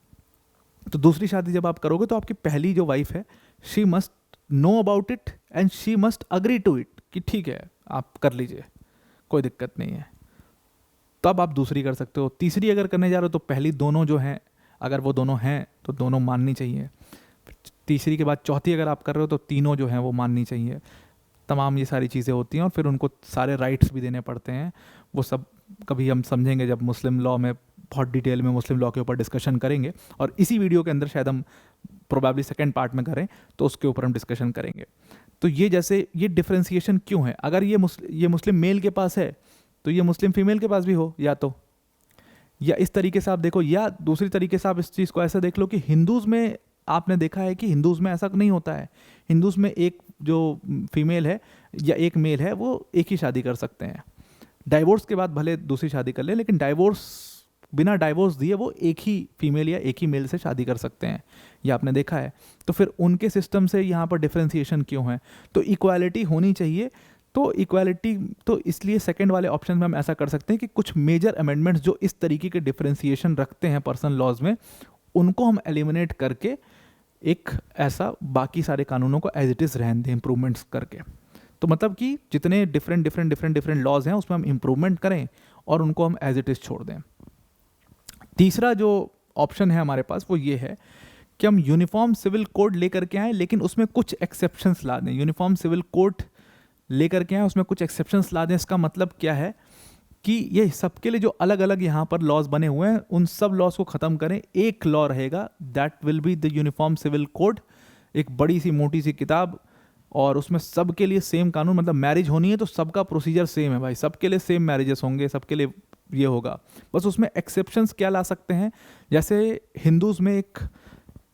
तो दूसरी शादी जब आप करोगे तो आपकी पहली जो वाइफ है, she must know about it and she must agree to it, कि ठीक है आप कर लीजिए, कोई दिक्कत नहीं है। तब आप दूसरी कर सकते हो। तीसरी अगर करने जा रहे हो तो पहली दोनों जो हैं, अगर वो दोनों हैं तो दोनों माननी चाहिए। तीसरी के बाद चौथी अगर आप कर रहे हो तो तीनों जो हैं वो माननी चाहिए। तमाम ये सारी चीज़ें होती हैं और फिर उनको सारे राइट्स भी देने पड़ते हैं। वो सब कभी हम समझेंगे जब मुस्लिम लॉ में बहुत डिटेल में मुस्लिम लॉ के ऊपर डिस्कशन करेंगे, और इसी वीडियो के अंदर शायद हम प्रोबेबली सेकेंड पार्ट में करें तो उसके ऊपर हम डिस्कशन करेंगे। तो ये जैसे ये डिफ्रेंसिएशन क्यों है? अगर ये मुस्लिम मेल के पास है तो ये मुस्लिम फीमेल के पास भी हो, या इस तरीके से आप देखो, या दूसरी तरीके से आप इस चीज़ को ऐसा देख लो कि हिंदूज़ में आपने देखा है कि हिंदूज़ में ऐसा नहीं होता है। हिंदूज़ में एक जो फीमेल है या एक मेल है वो एक ही शादी कर सकते हैं। डाइवोर्स के बाद भले दूसरी शादी कर ले, लेकिन बिना डाइवोर्स दिए वो एक ही फीमेल या एक ही मेल से शादी कर सकते हैं, ये आपने देखा है। तो फिर उनके सिस्टम से यहाँ पर डिफ्रेंसिएशन क्यों है? तो इक्वालिटी होनी चाहिए। तो इक्वालिटी तो इसलिए सेकंड वाले ऑप्शन में हम ऐसा कर सकते हैं कि कुछ मेजर अमेंडमेंट्स जो इस तरीके के डिफरेंशिएशन रखते हैं पर्सनल लॉज में, उनको हम एलिमिनेट करके एक ऐसा बाकी सारे कानूनों को एज इट इज़ रहने दें, इम्प्रूवमेंट्स करके। तो मतलब कि जितने डिफरेंट लॉज हैं उसमें हम इम्प्रूवमेंट करें और उनको हम एज इट इज़ छोड़ दें। तीसरा जो ऑप्शन है हमारे पास वो ये है कि हम यूनिफॉर्म सिविल कोड लेकर के आएँ, लेकिन उसमें कुछ एक्सेप्शंस ला दें। यूनिफॉर्म सिविल कोड लेकर के आए, उसमें कुछ एक्सेप्शंस ला दें। इसका मतलब क्या है कि ये सबके लिए जो अलग अलग यहाँ पर लॉज बने हुए हैं उन सब लॉज को ख़त्म करें। एक लॉ रहेगा, that will be the uniform civil code. एक बड़ी सी मोटी सी किताब, और उसमें सबके लिए सेम कानून। मतलब मैरिज होनी है तो सबका प्रोसीजर सेम है भाई, सबके लिए सेम मैरिजेस होंगे, सबके लिए ये होगा। बस उसमें एक्सेप्शंस क्या ला सकते हैं, जैसे हिंदूज़ में एक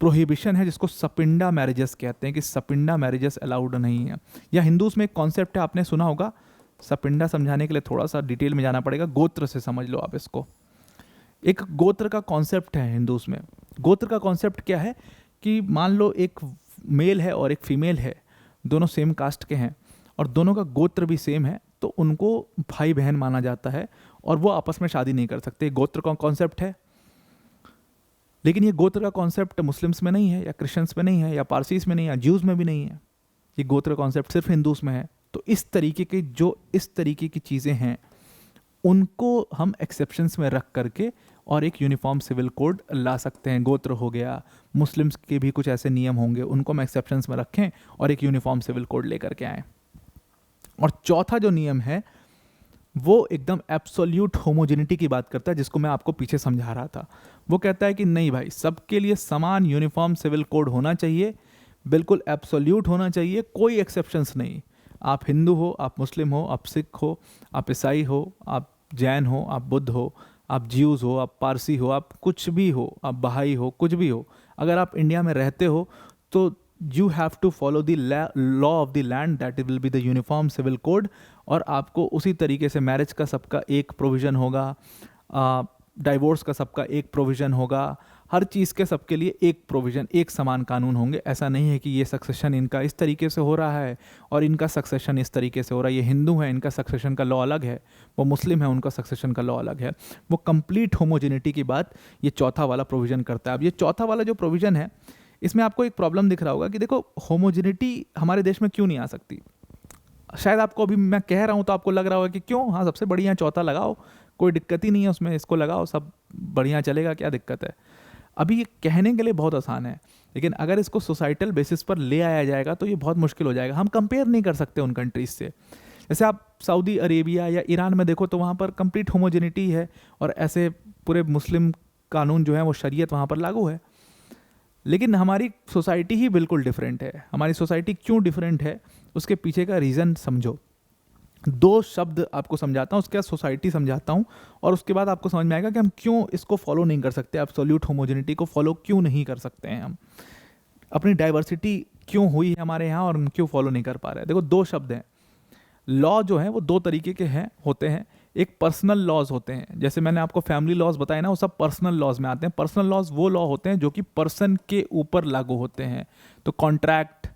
प्रोहिबिशन है जिसको सपिंडा मैरिजेस कहते हैं, कि सपिंडा मैरिजेस अलाउड नहीं है। या हिंदूज़ में एक कॉन्सेप्ट है, आपने सुना होगा, सपिंडा समझाने के लिए थोड़ा सा डिटेल में जाना पड़ेगा, गोत्र से समझ लो आप इसको। एक गोत्र का कॉन्सेप्ट है हिंदूज़ में। गोत्र का कॉन्सेप्ट क्या है कि मान लो एक मेल है और एक फीमेल है, दोनों सेम कास्ट के हैं और दोनों का गोत्र भी सेम है, तो उनको भाई बहन माना जाता है और वो आपस में शादी नहीं कर सकते। गोत्र का कॉन्सेप्ट है, लेकिन ये गोत्र का कॉन्सेप्ट मुस्लिम्स में नहीं है, या क्रिश्चियंस में नहीं है, या पारसीस में नहीं है, या ज्यूज़ में भी नहीं है। ये गोत्र कॉन्सेप्ट सिर्फ हिंदूज़ में है। तो इस तरीके की चीज़ें हैं उनको हम एक्सेप्शंस में रख करके और एक यूनिफॉर्म सिविल कोड ला सकते हैं। गोत्र हो गया, मुस्लिम्स के भी कुछ ऐसे नियम होंगे, उनको हम एक्सेप्शंस में रखें और एक यूनिफॉर्म सिविल कोड लेकर के आएँ। और चौथा जो नियम है वो एकदम एब्सोल्यूट होमोजेनिटी की बात करता है, जिसको मैं आपको पीछे समझा रहा था। वो कहता है कि नहीं भाई, सबके लिए समान यूनिफॉर्म सिविल कोड होना चाहिए, बिल्कुल एब्सोल्यूट होना चाहिए, कोई एक्सेप्शंस नहीं। आप हिंदू हो, आप मुस्लिम हो, आप सिख हो, आप ईसाई हो, आप जैन हो, आप बुद्ध हो, आप ज्यूज़ हो, आप पारसी हो, आप कुछ भी हो, आप बहाई हो, कुछ भी हो, अगर आप इंडिया में रहते हो तो you have to follow the law of the land, that will be the uniform civil code. और आपको उसी तरीके से मैरिज का सबका एक प्रोविज़न होगा, डाइवोर्स का सबका एक प्रोविज़न होगा, हर चीज़ के सबके लिए एक प्रोविज़न, एक समान कानून होंगे। ऐसा नहीं है कि ये सक्सेशन इनका इस तरीके से हो रहा है और इनका सक्सेशन इस तरीके से हो रहा है। ये हिंदू है, इनका सक्सेशन का लॉ अलग है, वो मुस्लिम है, उनका सक्सेशन का लॉ अलग है। वो कंप्लीट होमोजेनिटी की बात ये चौथा वाला प्रोविज़न करता है। अब ये चौथा वाला जो प्रोविज़न है, इसमें आपको एक प्रॉब्लम दिख रहा होगा कि देखो होमोजेनिटी हमारे देश में क्यों नहीं आ सकती। शायद आपको अभी मैं कह रहा हूँ तो आपको लग रहा होगा कि क्यों, हाँ सबसे बढ़िया चौथा लगाओ, कोई दिक्कत ही नहीं है उसमें, इसको लगाओ, सब बढ़िया चलेगा, क्या दिक्कत है। अभी ये कहने के लिए बहुत आसान है, लेकिन अगर इसको सोसाइटल बेसिस पर ले आया जाएगा तो ये बहुत मुश्किल हो जाएगा। हम कंपेयर नहीं कर सकते उन कंट्रीज से। जैसे आप सऊदी अरेबिया या ईरान में देखो तो वहाँ पर कंप्लीट होमोजेनिटी है, और ऐसे पूरे मुस्लिम कानून जो है वो शरीयत वहाँ पर लागू है। लेकिन हमारी सोसाइटी ही बिल्कुल डिफरेंट है। हमारी सोसाइटी क्यों डिफरेंट है, उसके पीछे का रीज़न समझो। 2 शब्द आपको समझाता हूँ, उसके बाद सोसाइटी समझाता हूँ, और उसके बाद आपको समझ में आएगा कि हम क्यों इसको फॉलो नहीं कर सकते, एब्सोल्यूट होमोजेनिटी को फॉलो क्यों नहीं कर सकते हैं, हम अपनी डाइवर्सिटी क्यों हुई है हमारे यहाँ और हम क्यों फॉलो नहीं कर पा रहे हैं। देखो 2 शब्द हैं। लॉ जो है वो 2 तरीके के हैं होते हैं। एक पर्सनल लॉज होते हैं, जैसे मैंने आपको फैमिली लॉज बताए ना, वो सब पर्सनल लॉज में आते हैं। पर्सनल लॉज वो लॉ होते हैं जो कि पर्सन के ऊपर लागू होते हैं। तो कॉन्ट्रैक्ट,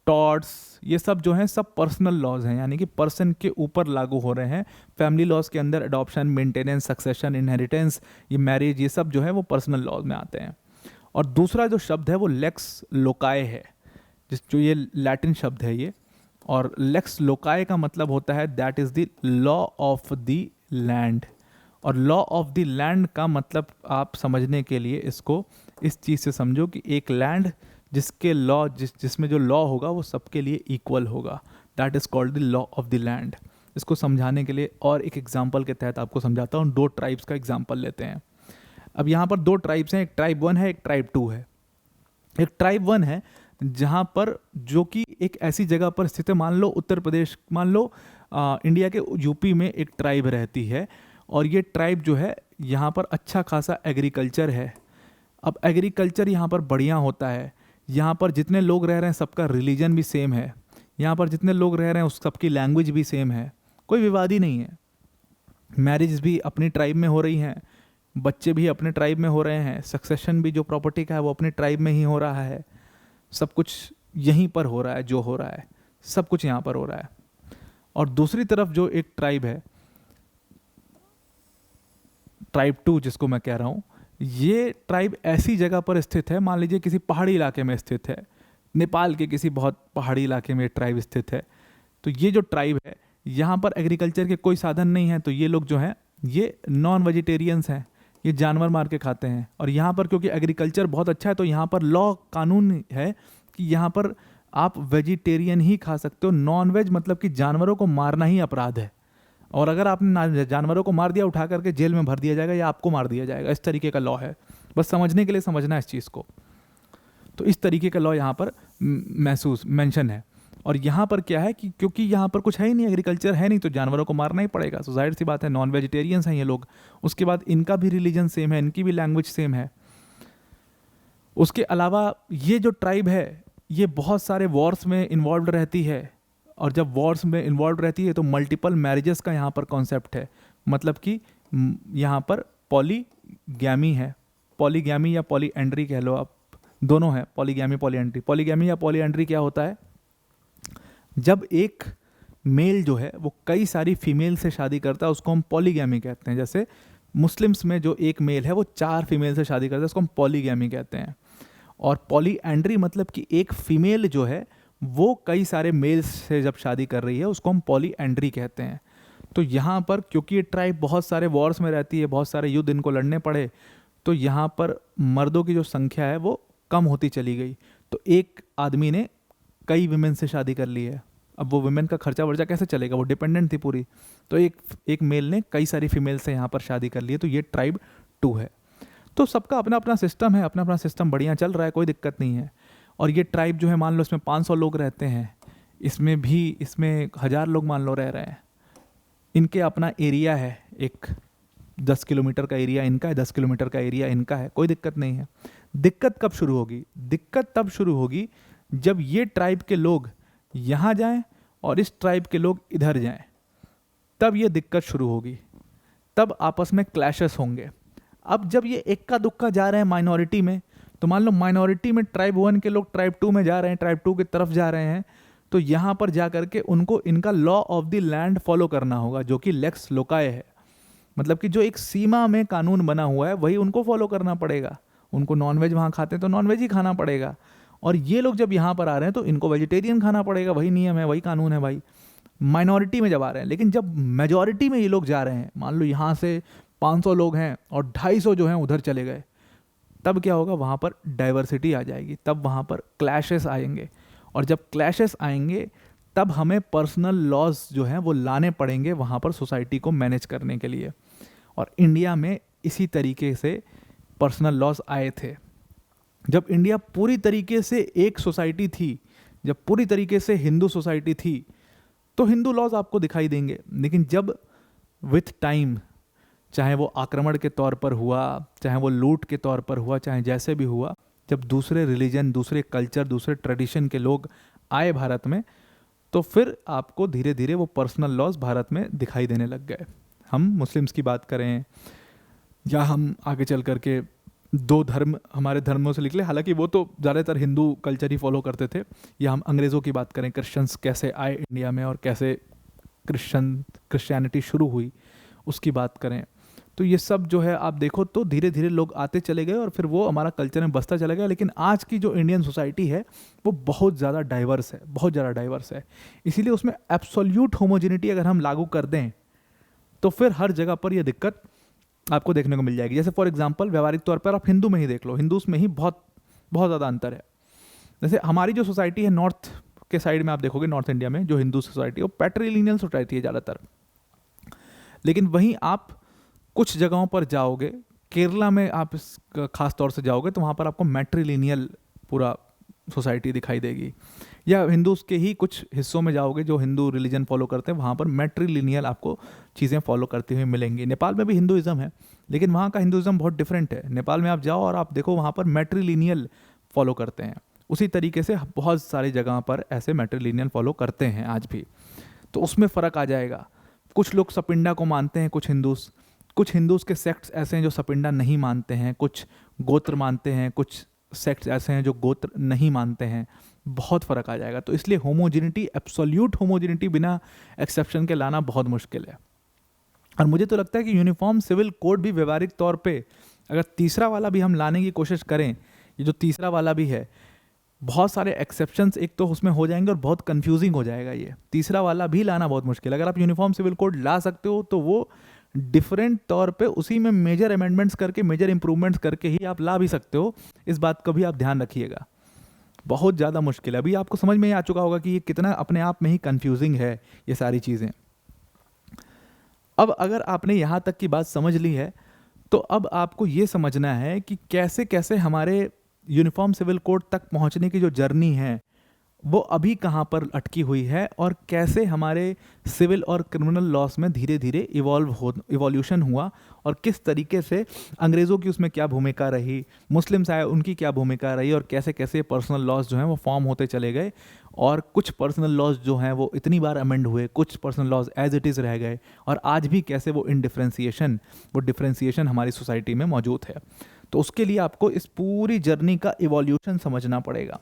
टॉर्ट्स, ये सब जो हैं सब पर्सनल लॉज हैं, यानी कि पर्सन के ऊपर लागू हो रहे हैं। फैमिली लॉज के अंदर अडॉप्शन, मेंटेनेंस, सक्सेशन, इनहेरिटेंस, ये मैरिज, ये सब जो है वो पर्सनल लॉज में आते हैं। और दूसरा जो शब्द है वो लेक्स लोकाए है, जो ये लैटिन शब्द है ये, और लेक्स लोकाए का मतलब होता है that is the law of the land. और लॉ ऑफ द लैंड का मतलब आप समझने के लिए इसको इस चीज़ से समझो कि एक लैंड जिसके लॉ जिसमें जो लॉ होगा वो सबके लिए इक्वल होगा, that is called the law of the land. इसको समझाने के लिए और एक एग्जाम्पल के तहत आपको समझाता हूँ। 2 ट्राइब्स का एग्जाम्पल लेते हैं। अब यहाँ पर 2 ट्राइब्स हैं, एक ट्राइब 1 है, एक ट्राइब 2 है। एक ट्राइब 1 है जहाँ पर, जो कि एक ऐसी जगह पर स्थित है, मान लो उत्तर प्रदेश, मान लो इंडिया के यूपी में एक ट्राइब रहती है, और ये ट्राइब जो है यहाँ पर अच्छा खासा एग्रीकल्चर है। अब एग्रीकल्चर यहाँ पर बढ़िया होता है, यहाँ पर जितने लोग रह रहे हैं सबका रिलीजन भी सेम है, यहाँ पर जितने लोग रह रहे हैं उस सबकी लैंग्वेज भी सेम है, कोई विवाद ही नहीं है। मैरिज भी अपनी ट्राइब में हो रही हैं, बच्चे भी अपने ट्राइब में हो रहे हैं, सक्सेशन भी जो प्रॉपर्टी का है वो अपने ट्राइब में ही हो रहा है, सब कुछ यहीं पर हो रहा है, जो हो रहा है सब कुछ यहाँ पर हो रहा है। और दूसरी तरफ जो एक ट्राइब है, ट्राइब 2 जिसको मैं कह रहा हूँ, ये ट्राइब ऐसी जगह पर स्थित है, मान लीजिए किसी पहाड़ी इलाके में स्थित है, नेपाल के किसी बहुत पहाड़ी इलाके में ट्राइब स्थित है। तो ये जो ट्राइब है यहाँ पर एग्रीकल्चर के कोई साधन नहीं है, तो ये लोग जो हैं ये नॉन वेजिटेरियंस हैं, ये जानवर मार के खाते हैं। और यहाँ पर क्योंकि एग्रीकल्चर बहुत अच्छा है तो यहाँ पर लॉ कानून है कि यहाँ पर आप वेजिटेरियन ही खा सकते हो। नॉन वेज मतलब कि जानवरों को मारना ही अपराध है, और अगर आपने जानवरों को मार दिया उठा करके जेल में भर दिया जाएगा या आपको मार दिया जाएगा, इस तरीके का लॉ है। बस समझने के लिए समझना है इस चीज़ को। तो इस तरीके का लॉ यहाँ पर मेंशन है। और यहाँ पर क्या है कि क्योंकि यहाँ पर कुछ है ही नहीं, एग्रीकल्चर है नहीं, तो जानवरों को मारना ही पड़ेगा। तो जाहिर सी बात है नॉन वेजिटेरियंस हैं ये लोग। उसके बाद इनका भी रिलीजन सेम है, इनकी भी लैंग्वेज सेम है। उसके अलावा ये जो ट्राइब है ये बहुत सारे वॉर्स में इन्वॉल्व रहती है, और जब वॉर्स में इन्वॉल्व रहती है तो मल्टीपल मैरिजेस का यहाँ पर कॉन्सेप्ट है। मतलब कि यहाँ पर पॉलीगैमी है, पॉलीगैमी या पॉलीएंड्री कह लो आप, दोनों है, पॉलीगैमी पॉलीएंड्री। पॉलीगैमी या पॉलीएंड्री क्या होता है, जब एक मेल जो है वो कई सारी फीमेल से शादी करता है उसको हम पॉलीगैमी कहते हैं। जैसे मुस्लिम्स में जो एक मेल है वो 4 फीमेल से शादी करता है, उसको हम पॉलीगैमी कहते हैं। और पॉलीएंड्री मतलब कि एक फीमेल जो है वो कई सारे मेल्स से जब शादी कर रही है उसको हम पॉलीएंड्री कहते हैं। तो यहाँ पर क्योंकि ये ट्राइब बहुत सारे वॉर्स में रहती है, बहुत सारे युद्ध इनको लड़ने पड़े, तो यहाँ पर मर्दों की जो संख्या है वो कम होती चली गई। तो एक आदमी ने कई विमेन से शादी कर ली है, अब वो विमेन का खर्चा वर्चा कैसे चलेगा, वो डिपेंडेंट थी पूरी। तो एक मेल ने कई सारी फीमेल से यहाँ पर शादी कर ली है, तो ये ट्राइब 2 है। तो सबका अपना अपना सिस्टम है, अपना अपना सिस्टम बढ़िया चल रहा है, कोई दिक्कत नहीं है। और ये ट्राइब जो है मान लो इसमें 500 लोग रहते हैं, इसमें 1000 लोग मान लो रह रहे हैं। इनके अपना एरिया है, एक 10 किलोमीटर का एरिया इनका है, 10 किलोमीटर का एरिया इनका है, कोई दिक्कत नहीं है। दिक्कत कब शुरू होगी, दिक्कत तब शुरू होगी जब ये ट्राइब के लोग यहाँ जाएं और इस ट्राइब के लोग इधर जाएं, तब ये दिक्कत शुरू होगी, तब आपस में क्लैशेस होंगे। अब जब ये इक्का दुक्का जा रहे हैं माइनॉरिटी में, तो मान लो माइनॉरिटी में ट्राइब 1 के लोग ट्राइब 2 में जा रहे हैं, ट्राइब 2 की तरफ जा रहे हैं, तो यहाँ पर जा करके उनको इनका law of the land follow करना होगा, जो कि लेक्स लोकाए है। मतलब कि जो एक सीमा में कानून बना हुआ है वही उनको फॉलो करना पड़ेगा। उनको नॉनवेज वहाँ खाते हैं तो नॉनवेज ही खाना पड़ेगा, और ये लोग जब यहाँ पर आ रहे हैं तो इनको वेजिटेरियन खाना पड़ेगा, वही नियम है, वही कानून है भाई। माइनॉरिटी में जब आ रहे हैं, लेकिन जब मेजॉरिटी में ये लोग जा रहे हैं, मान लो यहाँ से 500 लोग हैं और 250 जो हैं उधर चले गए, तब क्या होगा, वहाँ पर डाइवर्सिटी आ जाएगी, तब वहाँ पर क्लैशेस आएंगे। और जब क्लैशेस आएंगे तब हमें पर्सनल लॉज जो हैं वो लाने पड़ेंगे वहाँ पर सोसाइटी को मैनेज करने के लिए। और इंडिया में इसी तरीके से पर्सनल लॉज आए थे। जब इंडिया पूरी तरीके से एक सोसाइटी थी, जब पूरी तरीके से हिंदू सोसाइटी थी, तो हिंदू लॉज आपको दिखाई देंगे। लेकिन जब विथ टाइम, चाहे वो आक्रमण के तौर पर हुआ, चाहे वो लूट के तौर पर हुआ, चाहे जैसे भी हुआ, जब दूसरे रिलीजन, दूसरे कल्चर, दूसरे ट्रेडिशन के लोग आए भारत में, तो फिर आपको धीरे धीरे वो पर्सनल लॉज भारत में दिखाई देने लग गए। हम मुस्लिम्स की बात करें या हम आगे चल करके दो धर्म हमारे धर्मों से निकले, हालांकि वो तो ज़्यादातर हिंदू कल्चर ही फॉलो करते थे, या हम अंग्रेज़ों की बात करें, क्रिश्चियंस कैसे आए इंडिया में और कैसे क्रिश्चियनिटी शुरू हुई उसकी बात करें, तो ये सब जो है आप देखो तो धीरे धीरे लोग आते चले गए और फिर वो हमारा कल्चर में बसता चला गया। लेकिन आज की जो इंडियन सोसाइटी है वो बहुत ज़्यादा डाइवर्स है, बहुत ज़्यादा डाइवर्स है। इसीलिए उसमें एब्सोल्यूट होमोजेनिटी अगर हम लागू कर दें तो फिर हर जगह पर यह दिक्कत आपको देखने को मिल जाएगी। जैसे फॉर एग्जांपल व्यवहारिक तौर पर आप हिंदू में ही देख लो, हिंदूज में ही बहुत बहुत ज़्यादा अंतर है। जैसे हमारी जो सोसाइटी है नॉर्थ के साइड में, आप देखोगे नॉर्थ इंडिया में जो हिंदू सोसाइटी है वो पैट्रिलिनियल सोसाइटी है ज़्यादातर। लेकिन वहीं आप कुछ जगहों पर जाओगे, केरला में आप खास तौर से जाओगे तो वहाँ पर आपको मैट्रिलिनियल पूरा सोसाइटी दिखाई देगी। या हिंदूज के ही कुछ हिस्सों में जाओगे जो हिंदू रिलीजन फॉलो करते हैं, वहाँ पर मैट्रिलिनियल आपको चीज़ें फॉलो करती हुई मिलेंगी। नेपाल में भी हिंदुइज्म है, लेकिन वहाँ का हिंदुइज्म बहुत डिफरेंट है। नेपाल में आप जाओ और आप देखो वहाँ पर मैट्रिलिनियल फॉलो करते हैं। उसी तरीके से बहुत सारी जगह पर ऐसे मैट्रिलिनियल फॉलो करते हैं आज भी, तो उसमें फ़र्क आ जाएगा। कुछ लोग सपिंडा को मानते हैं, कुछ हिंदूज़ के सेक्ट्स ऐसे हैं जो सपिंडा नहीं मानते हैं, कुछ गोत्र मानते हैं, कुछ सेक्ट्स ऐसे हैं जो गोत्र नहीं मानते हैं। बहुत फ़र्क आ जाएगा। तो इसलिए होमोजेनिटी, एब्सोल्यूट होमोजेनिटी बिना एक्सेप्शन के लाना बहुत मुश्किल है। और मुझे तो लगता है कि यूनिफॉर्म सिविल कोड भी व्यवहारिक तौर पे अगर तीसरा वाला भी हम लाने की कोशिश करें, ये जो तीसरा वाला भी है, बहुत सारे एक्सेप्शंस एक तो उसमें हो जाएंगे और बहुत कंफ्यूजिंग हो जाएगा। ये तीसरा वाला भी लाना बहुत मुश्किल है। अगर आप यूनिफॉर्म सिविल कोड ला सकते हो तो वो डिफरेंट तौर पे उसी में मेजर अमेंडमेंट्स करके, मेजर इंप्रूवमेंट्स करके ही आप ला भी सकते हो। इस बात का भी आप ध्यान रखिएगा। बहुत ज़्यादा मुश्किल है। अभी आपको समझ में आ चुका होगा कि ये कितना अपने आप में ही कंफ्यूजिंग है ये सारी चीज़ें। अब अगर आपने यहाँ तक की बात समझ ली है तो अब आपको ये समझना है कि कैसे कैसे हमारे यूनिफॉर्म सिविल कोड तक पहुँचने की जो जर्नी है वो अभी कहाँ पर अटकी हुई है, और कैसे हमारे सिविल और क्रिमिनल लॉस में धीरे धीरे इवोल्यूशन हुआ, और किस तरीके से अंग्रेज़ों की उसमें क्या भूमिका रही, मुस्लिम्स आए उनकी क्या भूमिका रही, और कैसे कैसे पर्सनल लॉज जो हैं वो फॉर्म होते चले गए। और कुछ पर्सनल लॉज जो हैं वो इतनी बार अमेंड हुए, कुछ personal laws as it is रह गए, और आज भी कैसे वो डिफ्रेंसिएशन हमारी सोसाइटी में मौजूद है। तो उसके लिए आपको इस पूरी जर्नी का इवोल्यूशन समझना पड़ेगा।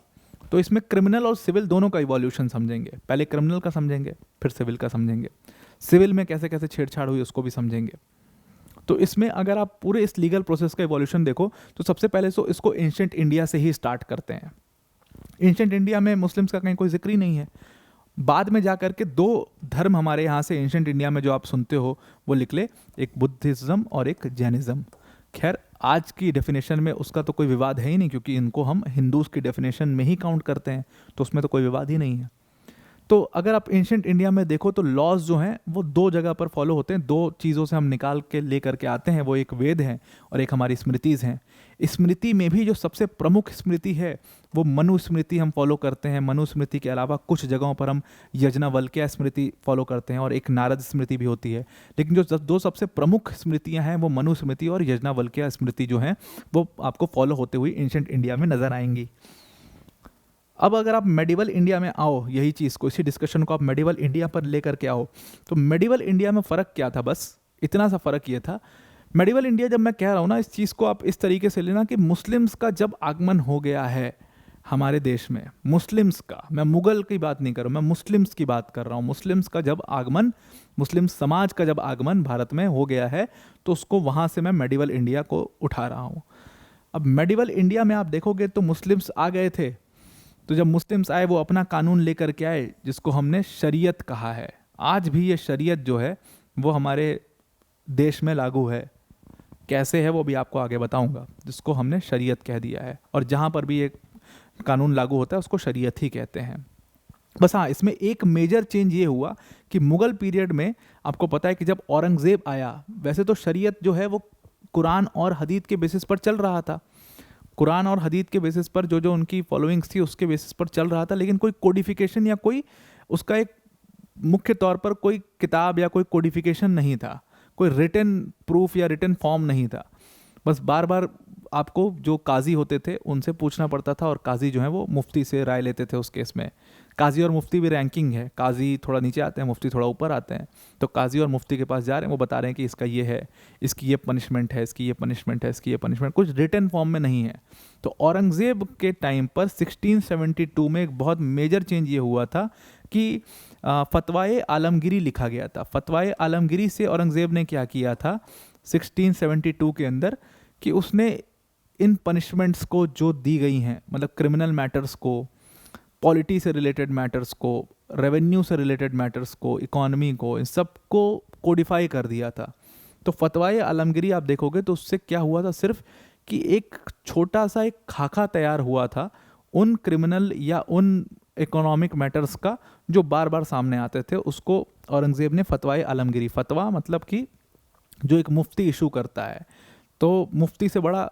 तो इसमें क्रिमिनल और सिविल दोनों का इवोल्यूशन समझेंगे। पहले क्रिमिनल का समझेंगे, फिर सिविल का समझेंगे। सिविल में कैसे कैसे छेड़छाड़ हुई उसको भी समझेंगे। तो इसमें अगर आप पूरे इस लीगल प्रोसेस का इवोल्यूशन देखो तो सबसे पहले तो इसको एंशिएंट इंडिया से ही स्टार्ट करते हैं। एंशिएंट इंडिया में मुस्लिम्स का कहीं कोई जिक्र ही नहीं है। बाद में जाकर के दो धर्म हमारे यहाँ से एंशिएंट इंडिया में जो आप सुनते हो वो निकले, एक बुद्धिज्म और एक जैनिज्म। खैर आज की डेफिनेशन में उसका तो कोई विवाद है ही नहीं, क्योंकि इनको हम हिंदूज़ की डेफिनेशन में ही काउंट करते हैं, तो उसमें तो कोई विवाद ही नहीं है। तो अगर आप एंशिएंट इंडिया में देखो तो लॉज जो हैं वो दो जगह पर फॉलो होते हैं। दो चीज़ों से हम निकाल के ले करके आते हैं, वो एक वेद है और एक हमारी स्मृतिज़ हैं। स्मृति में भी जो सबसे प्रमुख स्मृति है वो मनु स्मृति हम फॉलो करते हैं। मनु स्मृति के अलावा कुछ जगहों पर हम यज्ञवल्क्य स्मृति फॉलो करते हैं और एक नारद स्मृति भी होती है। लेकिन जो दो सबसे प्रमुख स्मृतियां हैं वो मनु स्मृति और यज्ञवल्क्य स्मृति जो हैं वो आपको फॉलो होते हुए एंशिएंट इंडिया में नजर आएंगी। अब अगर आप मेडिवल इंडिया में आओ, यही चीज़ को, इसी डिस्कशन को आप मेडिवल इंडिया पर लेकर के आओ, तो मेडिवल इंडिया में फ़र्क क्या था? बस इतना सा फ़र्क ये था। मेडिवल इंडिया जब मैं कह रहा हूँ ना, इस चीज़ को आप इस तरीके से लेना कि मुस्लिम्स का जब आगमन हो गया है हमारे देश में, मुस्लिम्स का, मैं मुगल की बात नहीं कर रहा हूँ, मैं मुस्लिम्स की बात कर रहा हूँ। मुस्लिम्स का जब आगमन, मुस्लिम समाज का जब आगमन भारत में हो गया है, तो उसको वहाँ से मैं मेडिवल इंडिया को उठा रहा हूँ। अब मेडिवल इंडिया में आप देखोगे तो मुस्लिम्स आ गए थे। तो जब मुस्लिम्स आए वो अपना कानून लेकर के आए जिसको हमने शरीयत कहा है। आज भी ये शरीयत जो है वो हमारे देश में लागू है। कैसे है वो भी आपको आगे बताऊंगा। जिसको हमने शरीयत कह दिया है, और जहाँ पर भी ये कानून लागू होता है उसको शरीयत ही कहते हैं। बस हाँ, इसमें एक मेजर चेंज ये हुआ कि मुगल पीरियड में आपको पता है कि जब औरंगज़ेब आया, वैसे तो शरीयत जो है वो कुरान और हदीत के बेसिस पर चल रहा था, कुरान और हदीत के बेसिस पर जो जो उनकी फॉलोइंग्स थी उसके बेसिस पर चल रहा था, लेकिन कोई कोडिफिकेशन या कोई उसका एक मुख्य तौर पर कोई किताब या कोई कोडिफिकेशन नहीं था, कोई रिटन प्रूफ या रिटन फॉर्म नहीं था। बस बार बार आपको जो काजी होते थे उनसे पूछना पड़ता था, और काजी जो है वो मुफ्ती से राय लेते थे उस केस में। काजी और मुफ्ती भी रैंकिंग है, काजी थोड़ा नीचे आते हैं, मुफ्ती थोड़ा ऊपर आते हैं। तो काजी और मुफ्ती के पास जा रहे हैं, वो बता रहे हैं कि इसका ये है, इसकी ये पनिशमेंट है, इसकी ये पनिशमेंट है, इसकी ये पनिशमेंट, कुछ रिटन फॉर्म में नहीं है। तो औरंगज़ेब के टाइम पर 1672 में एक बहुत मेजर चेंज ये हुआ था कि फतवाए आलमगिरी लिखा गया था। फतवाए आलमगिरी से औरंगज़ेब ने क्या किया था 1672 के अंदर, कि उसने इन पनिशमेंट्स को जो दी गई हैं, मतलब क्रिमिनल मैटर्स को, पॉलिटी से रिलेटेड मैटर्स को, रेवेन्यू से रिलेटेड मैटर्स को, इकोनॉमी को, इन सब को कोडिफाई कर दिया था। तो फतवाए आलमगिरी आप देखोगे तो उससे क्या हुआ था, सिर्फ कि एक छोटा सा एक खाका तैयार हुआ था उन क्रिमिनल या उन इकोनॉमिक मैटर्स का जो बार बार सामने आते थे, उसको औरंगज़ेब ने फतवाए आलमगिरी, फतवा मतलब कि जो एक मुफ्ती इशू करता है, तो मुफ्ती से बड़ा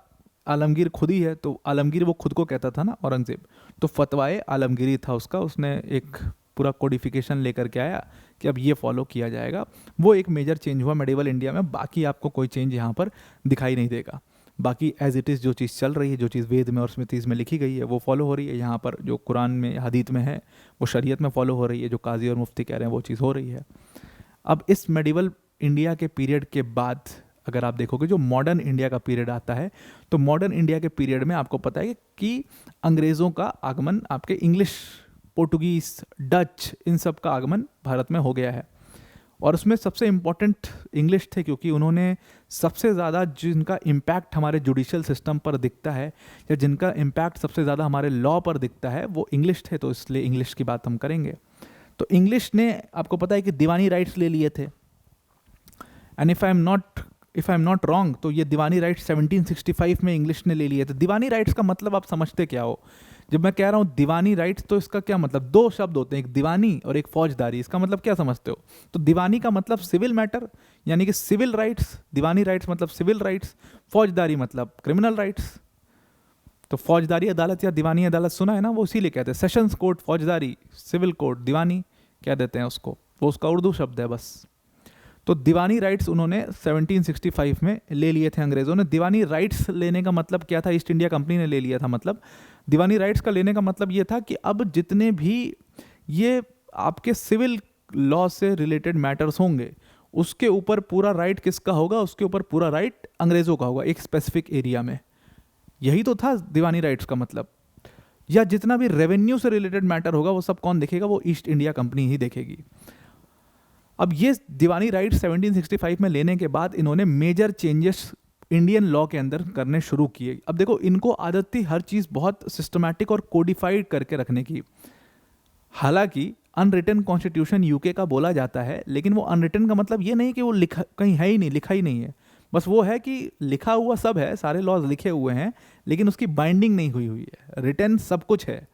आलमगीर खुद ही है, तो आलमगीर वो खुद को कहता था ना औरंगज़ेब, तो फतवाए आलमगिरी था उसका, उसने एक पूरा कोडिफिकेशन लेकर के आया कि अब ये फॉलो किया जाएगा। वो एक मेजर चेंज हुआ मेडिवल इंडिया में। बाकी आपको कोई चेंज यहाँ पर दिखाई नहीं देगा। बाकी एज इट इज़ जो चीज़ चल रही है, जो चीज़ वेद में और स्मृतिज़ में लिखी गई है वो फॉलो हो रही है। यहाँ पर जो कुरान में हदीत में है वो शरीयत में फॉलो हो रही है, जो काजी और मुफ्ती कह रहे हैं वो चीज़ हो रही है। अब इस मेडिवल इंडिया के पीरियड के बाद अगर आप देखोगे जो मॉडर्न इंडिया का पीरियड आता है, तो मॉडर्न इंडिया के पीरियड में आपको पता है कि अंग्रेज़ों का आगमन, आपके इंग्लिश, पोर्टुगीज़, डच, इन सब का आगमन भारत में हो गया है। और उसमें सबसे इम्पॉर्टेंट इंग्लिश थे, क्योंकि उन्होंने सबसे ज़्यादा जिनका इम्पैक्ट हमारे जुडिशल सिस्टम पर दिखता है या जिनका इम्पैक्ट सबसे ज़्यादा हमारे लॉ पर दिखता है वो इंग्लिश थे, तो इसलिए इंग्लिश की बात हम करेंगे। तो इंग्लिश ने आपको पता है कि दीवानी राइट्स ले लिए थे। And if I am not wrong, तो ये दीवानी राइट्स 1765 में इंग्लिश ने ले लिए थे। दीवानी राइट्स का मतलब आप समझते क्या हो? जब मैं कह रहा हूँ दीवानी राइट्स, तो इसका क्या मतलब, दो शब्द होते हैं, एक दीवानी और एक फौजदारी। इसका मतलब क्या समझते हो? तो दीवानी का मतलब सिविल मैटर, यानी कि सिविल राइट्स, दीवानी राइट्स मतलब सिविल राइट्स, फौजदारी मतलब क्रिमिनल राइट्स। तो फौजदारी अदालत या दीवानी अदालत सुना है ना, वो इसीलिए कहते हैं सेशंस कोर्ट फौजदारी, सिविल कोर्ट दीवानी कह देते हैं उसको, वो उसका उर्दू शब्द है बस। तो दीवानी राइट्स उन्होंने 1765 में ले लिए थे अंग्रेज़ों ने। दीवानी राइट्स लेने का मतलब क्या था? ईस्ट इंडिया कंपनी ने ले लिया था। मतलब दीवानी राइट्स का लेने का मतलब ये था कि अब जितने भी ये आपके सिविल लॉ से रिलेटेड मैटर्स होंगे, उसके ऊपर पूरा राइट किसका होगा? उसके ऊपर पूरा राइट अंग्रेज़ों का होगा, एक स्पेसिफिक एरिया में। यही तो था दीवानी राइट्स का मतलब। या जितना भी रेवेन्यू से रिलेटेड मैटर होगा वो सब कौन देखेगा? वो ईस्ट इंडिया कंपनी ही देखेगी। अब ये दीवानी राइट्स 1765 में लेने के बाद इन्होंने मेजर चेंजेस इंडियन लॉ के अंदर करने शुरू किए। अब देखो, इनको आदत थी हर चीज़ बहुत सिस्टमैटिक और कोडिफाइड करके रखने की। हालांकि अनरिटन कॉन्स्टिट्यूशन यूके का बोला जाता है, लेकिन वो अनरिटन का मतलब ये नहीं कि वो लिखा कहीं है ही नहीं, लिखा ही नहीं है। बस वो है कि लिखा हुआ सब है, सारे लॉज लिखे हुए हैं, लेकिन उसकी बाइंडिंग नहीं हुई हुई है। रिटन सब कुछ है।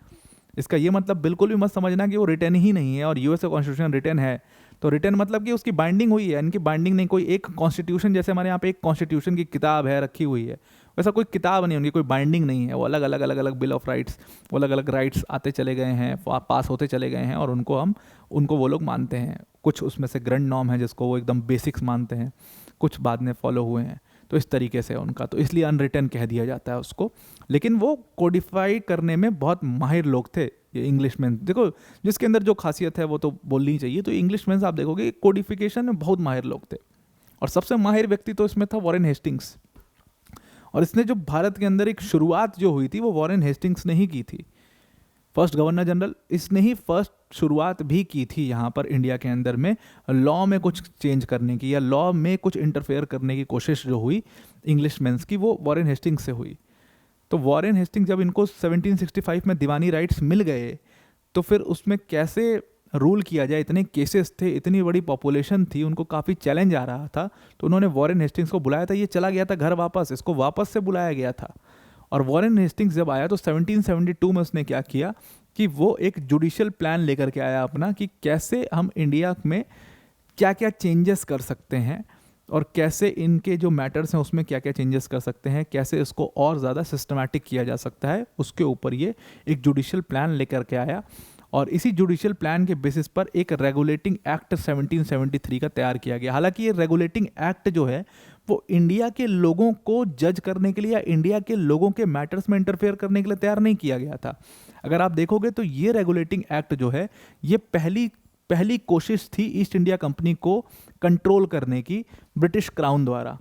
इसका ये मतलब बिल्कुल भी मत समझना कि वो रिटन ही नहीं है और यूएसए कॉन्स्टिट्यूशन रिटन है। तो रिटन मतलब कि उसकी बाइंडिंग हुई है, इनकी बाइंडिंग नहीं। कोई एक कॉन्स्टिट्यूशन, जैसे हमारे यहाँ पे एक कॉन्स्टिट्यूशन की किताब है रखी हुई है, वैसा कोई किताब नहीं, उनकी कोई बाइंडिंग नहीं है। वो अलग अलग बिल ऑफ राइट्स, वो अलग अलग राइट्स आते चले गए हैं, पास होते चले गए हैं, और उनको वो लोग मानते हैं। कुछ उसमें से ग्रैंड नॉर्म है जिसको वो एकदम बेसिक्स मानते हैं, कुछ बाद में फॉलो हुए हैं। तो इस तरीके से उनका, तो इसलिए अनरिटन कह दिया जाता है उसको। लेकिन वो कोडिफाई करने में बहुत माहिर लोग थे ये इंग्लिश में। देखो, जिसके अंदर जो खासियत है वो तो बोलनी चाहिए। तो इंग्लिश में आप देखोगे कोडिफिकेशन में बहुत माहिर लोग थे, और सबसे माहिर व्यक्ति तो इसमें था वॉरेन हेस्टिंग्स। और इसने जो भारत के अंदर एक शुरुआत जो हुई थी वो वॉरेन हेस्टिंग्स ने ही की थी, फर्स्ट गवर्नर जनरल। इसने ही फर्स्ट शुरुआत भी की थी यहाँ पर इंडिया के अंदर में लॉ में कुछ चेंज करने की, या लॉ में कुछ इंटरफेयर करने की कोशिश जो हुई इंग्लिश मेंस की, वो वॉरेन हेस्टिंग्स से हुई। तो वॉरेन हेस्टिंग्स जब इनको 1765 में दीवानी राइट्स मिल गए, तो फिर उसमें कैसे रूल किया जाए, इतने केसेस थे, इतनी बड़ी पॉपुलेशन थी, उनको काफ़ी चैलेंज आ रहा था। तो उन्होंने वॉरेन हेस्टिंग्स को बुलाया था। ये चला गया था घर वापस, इसको वापस से बुलाया गया था। और वॉरेन हेस्टिंग्स जब आया तो 1772 में उसने क्या किया कि वो एक जुडिशियल प्लान लेकर के आया अपना कि कैसे हम इंडिया में क्या क्या चेंजेस कर सकते हैं और कैसे इनके जो मैटर्स हैं उसमें क्या क्या चेंजेस कर सकते हैं, कैसे इसको और ज़्यादा सिस्टमैटिक किया जा सकता है, उसके ऊपर ये एक जुडिशियल प्लान लेकर के आया। और इसी जुडिशियल प्लान के बेसिस पर एक रेगुलेटिंग एक्ट 1773 का तैयार किया गया। हालांकि ये रेगुलेटिंग एक्ट जो है वो इंडिया के लोगों को जज करने के लिए या इंडिया के लोगों के मैटर्स में इंटरफेयर करने के लिए तैयार नहीं किया गया था। अगर आप देखोगे तो ये रेगुलेटिंग एक्ट जो है ये पहली कोशिश थी ईस्ट इंडिया कंपनी को कंट्रोल करने की ब्रिटिश क्राउन द्वारा।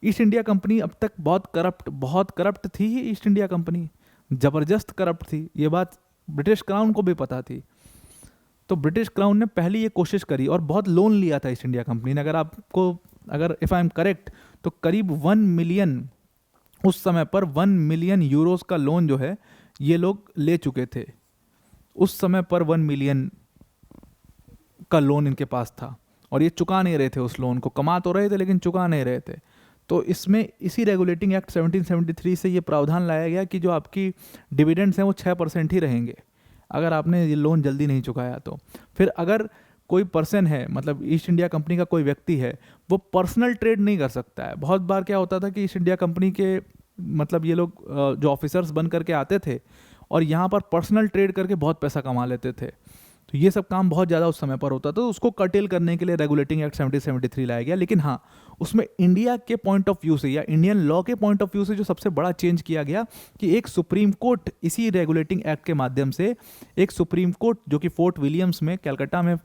ईस्ट इंडिया कंपनी अब तक बहुत करप्ट थी ही। ईस्ट इंडिया कंपनी ज़बरदस्त करप्ट थी, ये बात ब्रिटिश क्राउन को भी पता थी। तो ब्रिटिश क्राउन ने पहले ये कोशिश करी और बहुत लोन लिया था ईस्ट इंडिया कंपनी ने। अगर इफ़ आई एम करेक्ट तो करीब 1 मिलियन, उस समय पर 1 मिलियन यूरोस का लोन जो है ये लोग ले चुके थे। उस समय पर 1 मिलियन का लोन इनके पास था और ये चुका नहीं रहे थे उस लोन को। कमा तो रहे थे लेकिन चुका नहीं रहे थे। तो इसमें इसी रेगुलेटिंग एक्ट 1773 से ये प्रावधान लाया गया कि जो आपकी डिविडेंड्स हैं वो 6% ही रहेंगे अगर आपने ये लोन जल्दी नहीं चुकाया तो। फिर अगर कोई पर्सन है, मतलब ईस्ट इंडिया कंपनी का कोई व्यक्ति है, वो पर्सनल ट्रेड नहीं कर सकता है। बहुत बार क्या होता था कि ईस्ट इंडिया कंपनी के मतलब ये लोग जो ऑफिसर्स बन करके आते थे और यहाँ पर पर्सनल ट्रेड करके बहुत पैसा कमा लेते थे। तो ये सब काम बहुत ज़्यादा उस समय पर होता था। तो उसको कर्टेल करने के लिए रेगुलेटिंग एक्ट 1773 लाया गया। लेकिन हाँ, उसमें इंडिया के पॉइंट ऑफ व्यू से या इंडियन लॉ के पॉइंट ऑफ व्यू से जो सबसे बड़ा चेंज किया गया कि एक सुप्रीम कोर्ट, इसी रेगुलेटिंग एक्ट के माध्यम से एक सुप्रीम कोर्ट जो कि फोर्ट विलियम्स में कलकत्ता में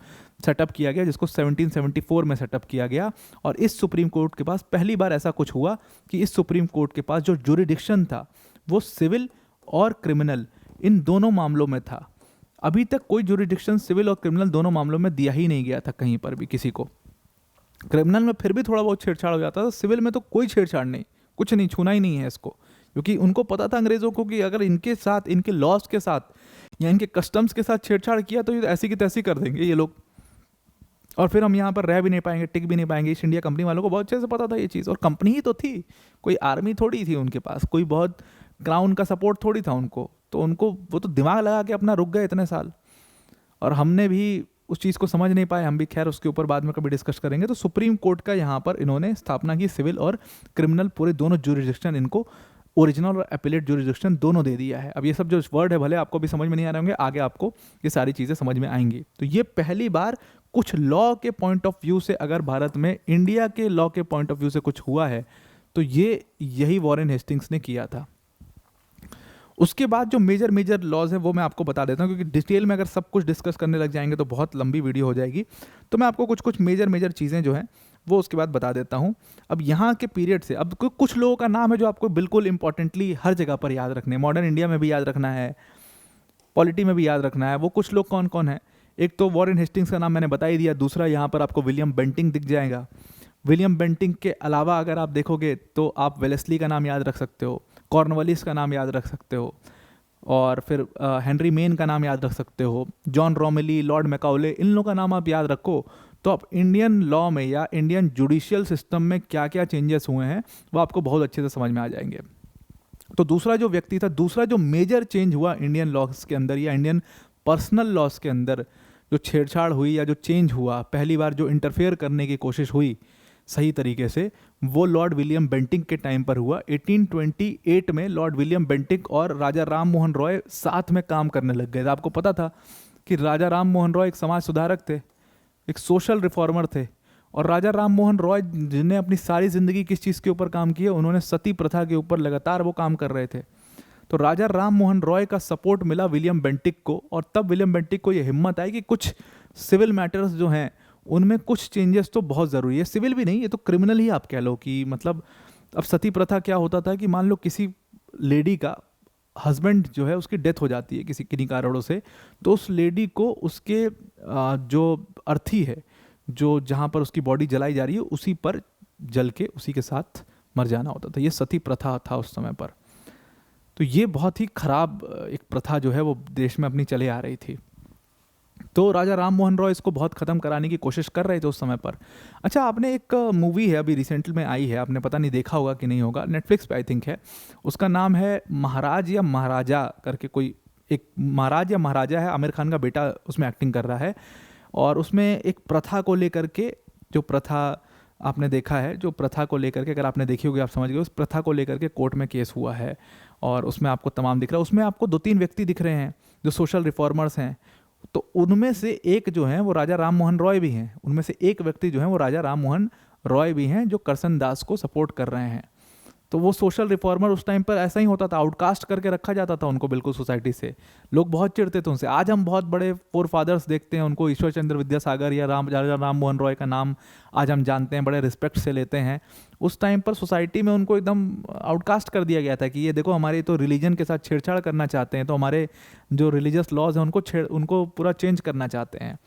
सेटअप किया गया, जिसको 1774 में सेटअप किया गया। और इस सुप्रीम कोर्ट के पास पहली बार ऐसा कुछ हुआ कि इस सुप्रीम कोर्ट के पास जो जुरिडिक्शन था वो सिविल और क्रिमिनल इन दोनों मामलों में था। अभी तक कोई जुरिडिक्शन सिविल और क्रिमिनल दोनों मामलों में दिया ही नहीं गया था कहीं पर भी किसी को। क्रिमिनल में फिर भी थोड़ा बहुत छेड़छाड़ हो जाता था, सिविल में तो कोई छेड़छाड़ नहीं, कुछ नहीं, छूना ही नहीं है इसको। क्योंकि उनको पता था अंग्रेज़ों को कि अगर इनके साथ, इनके लॉज के साथ या इनके कस्टम्स के साथ छेड़छाड़ किया तो ये ऐसी की तैसी कर देंगे ये लोग, और फिर हम यहाँ पर रह भी नहीं पाएंगे, टिक भी नहीं पाएंगे। ईस्ट इंडिया कंपनी वालों को बहुत अच्छे से पता था ये चीज़। और कंपनी ही तो थी, कोई आर्मी थोड़ी थी उनके पास, कोई बहुत क्राउन का सपोर्ट थोड़ी था उनको। तो उनको वो तो दिमाग लगा के अपना रुक गए इतने साल, और हमने भी उस चीज़ को समझ नहीं पाए। हम भी खैर उसके ऊपर बाद में कभी डिस्कस करेंगे। तो सुप्रीम कोर्ट का यहाँ पर इन्होंने स्थापना की, सिविल और क्रिमिनल पूरे दोनों जुरिडिक्शन इनको ओरिजिनल और एपिलेट जुरिडिक्शन दोनों दे दिया है। अब ये सब जो वर्ड है भले आपको भी समझ में नहीं आ रहे होंगे, आगे आपको ये सारी चीज़ें समझ में आएंगी। तो ये पहली बार कुछ लॉ के पॉइंट ऑफ व्यू से, अगर भारत में इंडिया के लॉ के पॉइंट ऑफ व्यू से कुछ हुआ है तो ये यही वॉरेन हेस्टिंग्स ने किया था। उसके बाद जो मेजर लॉज है वो मैं आपको बता देता हूँ, क्योंकि डिटेल में अगर सब कुछ डिस्कस करने लग जाएंगे तो बहुत लंबी वीडियो हो जाएगी। तो मैं आपको कुछ मेजर चीज़ें जो हैं वो उसके बाद बता देता हूँ। अब यहाँ के पीरियड से, अब कुछ लोगों का नाम है जो आपको बिल्कुल इंपॉर्टेंटली हर जगह पर याद रखने हैं, मॉडर्न इंडिया में भी याद रखना है, पॉलिटी में भी याद रखना है। वो कुछ लोग कौन कौन है? एक तो वॉरेन हेस्टिंग्स का नाम मैंने बता ही दिया। दूसरा यहाँ पर आपको विलियम बेंटिंक दिख जाएगा। विलियम बेंटिंक के अलावा अगर आप देखोगे तो आप वेलेस्ली का नाम याद रख सकते हो, कॉर्नवालिस का नाम याद रख सकते हो, और फिर हेनरी मेन का नाम याद रख सकते हो, जॉन रोमेली, लॉर्ड मैकाउले, इन लोगों का नाम आप याद रखो तो आप इंडियन लॉ में या इंडियन जुडिशियल सिस्टम में क्या क्या चेंजेस हुए हैं वो आपको बहुत अच्छे से समझ में आ जाएंगे। तो दूसरा जो व्यक्ति था, दूसरा जो मेजर चेंज हुआ इंडियन लॉज के अंदर या इंडियन पर्सनल लॉज के अंदर, जो छेड़छाड़ हुई या जो चेंज हुआ, पहली बार जो इंटरफेयर करने की कोशिश हुई सही तरीके से, वो लॉर्ड विलियम बेंटिंक के टाइम पर हुआ। 1828 में लॉर्ड विलियम बेंटिंक और राजा राम मोहन रॉय साथ में काम करने लग गए। आपको पता था कि राजा राम मोहन रॉय एक समाज सुधारक थे, एक सोशल रिफॉर्मर थे, और राजा राम मोहन रॉय जिन्हें अपनी सारी ज़िंदगी किस चीज़ के ऊपर काम किया, उन्होंने सती प्रथा के ऊपर लगातार वो काम कर रहे थे। तो राजा राम मोहन रॉय का सपोर्ट मिला विलियम बेंटिक को, और तब विलियम बेंटिक को ये हिम्मत आई कि कुछ सिविल मैटर्स जो हैं उनमें कुछ चेंजेस तो बहुत ज़रूरी है। सिविल भी नहीं, ये तो क्रिमिनल ही आप कह लो कि मतलब अब सती प्रथा क्या होता था कि मान लो किसी लेडी का हस्बैंड जो है उसकी डेथ हो जाती है किसी किन्हीं कारणों से, तो उस लेडी को उसके जो अर्थी है, जो जहाँ पर उसकी बॉडी जलाई जा रही है उसी पर जल के उसी के साथ मर जाना होता था। ये सती प्रथा था उस समय पर। तो ये बहुत ही खराब एक प्रथा जो है वो देश में अपनी चले आ रही थी। तो राजा राम मोहन रॉय इसको बहुत ख़त्म कराने की कोशिश कर रहे थे उस समय पर। अच्छा, आपने एक मूवी है अभी रिसेंट में आई है, आपने पता नहीं देखा होगा कि नहीं होगा, नेटफ्लिक्स पे आई थिंक है, उसका नाम है महाराज या महाराजा करके कोई एक महाराज या महाराजा है, आमिर खान का बेटा उसमें एक्टिंग कर रहा है, और उसमें एक प्रथा को लेकर के, जो प्रथा आपने देखा है, जो प्रथा को लेकर के, अगर आपने देखी होगी आप समझ गए, उस प्रथा को लेकर के कोर्ट में केस हुआ है, और उसमें आपको तमाम दिख रहा है। उसमें आपको 2-3 व्यक्ति दिख रहे हैं जो सोशल रिफॉर्मर्स हैं, तो उनमें से एक जो है वो राजा राम मोहन रॉय भी हैं, उनमें से एक व्यक्ति जो है वो राजा राम मोहन रॉय भी हैं, जो करसन दास को सपोर्ट कर रहे हैं। तो वो सोशल रिफॉर्मर उस टाइम पर ऐसा ही होता था, आउटकास्ट करके रखा जाता था उनको बिल्कुल सोसाइटी से, लोग बहुत चिढ़ते थे उनसे। आज हम बहुत बड़े फोर फादर्स देखते हैं उनको, ईश्वर चंद्र विद्यासागर या राजा राम मोहन रॉय का नाम आज हम जानते हैं, बड़े रिस्पेक्ट से लेते हैं। उस टाइम पर सोसाइटी में उनको एकदम आउटकास्ट कर दिया गया था कि ये देखो हमारे तो रिलीजन के साथ छेड़छाड़ करना चाहते हैं, तो हमारे जो रिलीजियस लॉज हैं उनको पूरा चेंज करना चाहते हैं।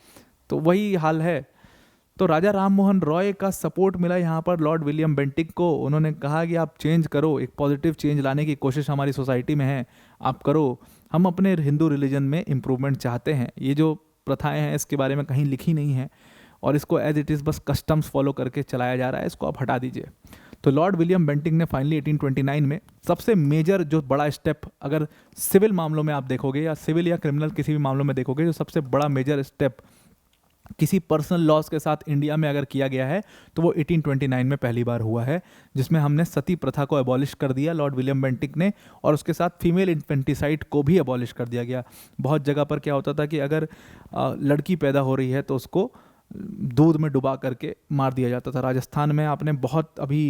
तो वही हाल है। तो राजा राम मोहन रॉय का सपोर्ट मिला यहाँ पर लॉर्ड विलियम बेंटिक को। उन्होंने कहा कि आप चेंज करो, एक पॉजिटिव चेंज लाने की कोशिश हमारी सोसाइटी में है, आप करो, हम अपने हिंदू रिलीजन में इम्प्रूवमेंट चाहते हैं। ये जो प्रथाएं हैं इसके बारे में कहीं लिखी नहीं है, और इसको एज इट इज़ बस कस्टम्स फॉलो करके चलाया जा रहा है, इसको आप हटा दीजिए। तो लॉर्ड विलियम बेंटिक ने फाइनली 1829 में सबसे मेजर जो बड़ा स्टेप, अगर सिविल मामलों में आप देखोगे या सिविल या क्रिमिनल किसी भी मामलों में देखोगे, जो सबसे बड़ा मेजर स्टेप किसी पर्सनल लॉज के साथ इंडिया में अगर किया गया है तो वो 1829 में पहली बार हुआ है, जिसमें हमने सती प्रथा को अबॉलिश कर दिया लॉर्ड विलियम बेंटिक ने, और उसके साथ फीमेल इन्फेंटिसाइड को भी अबॉलिश कर दिया गया। बहुत जगह पर क्या होता था कि अगर लड़की पैदा हो रही है तो उसको दूध में डुबा करके मार दिया जाता था। राजस्थान में आपने बहुत अभी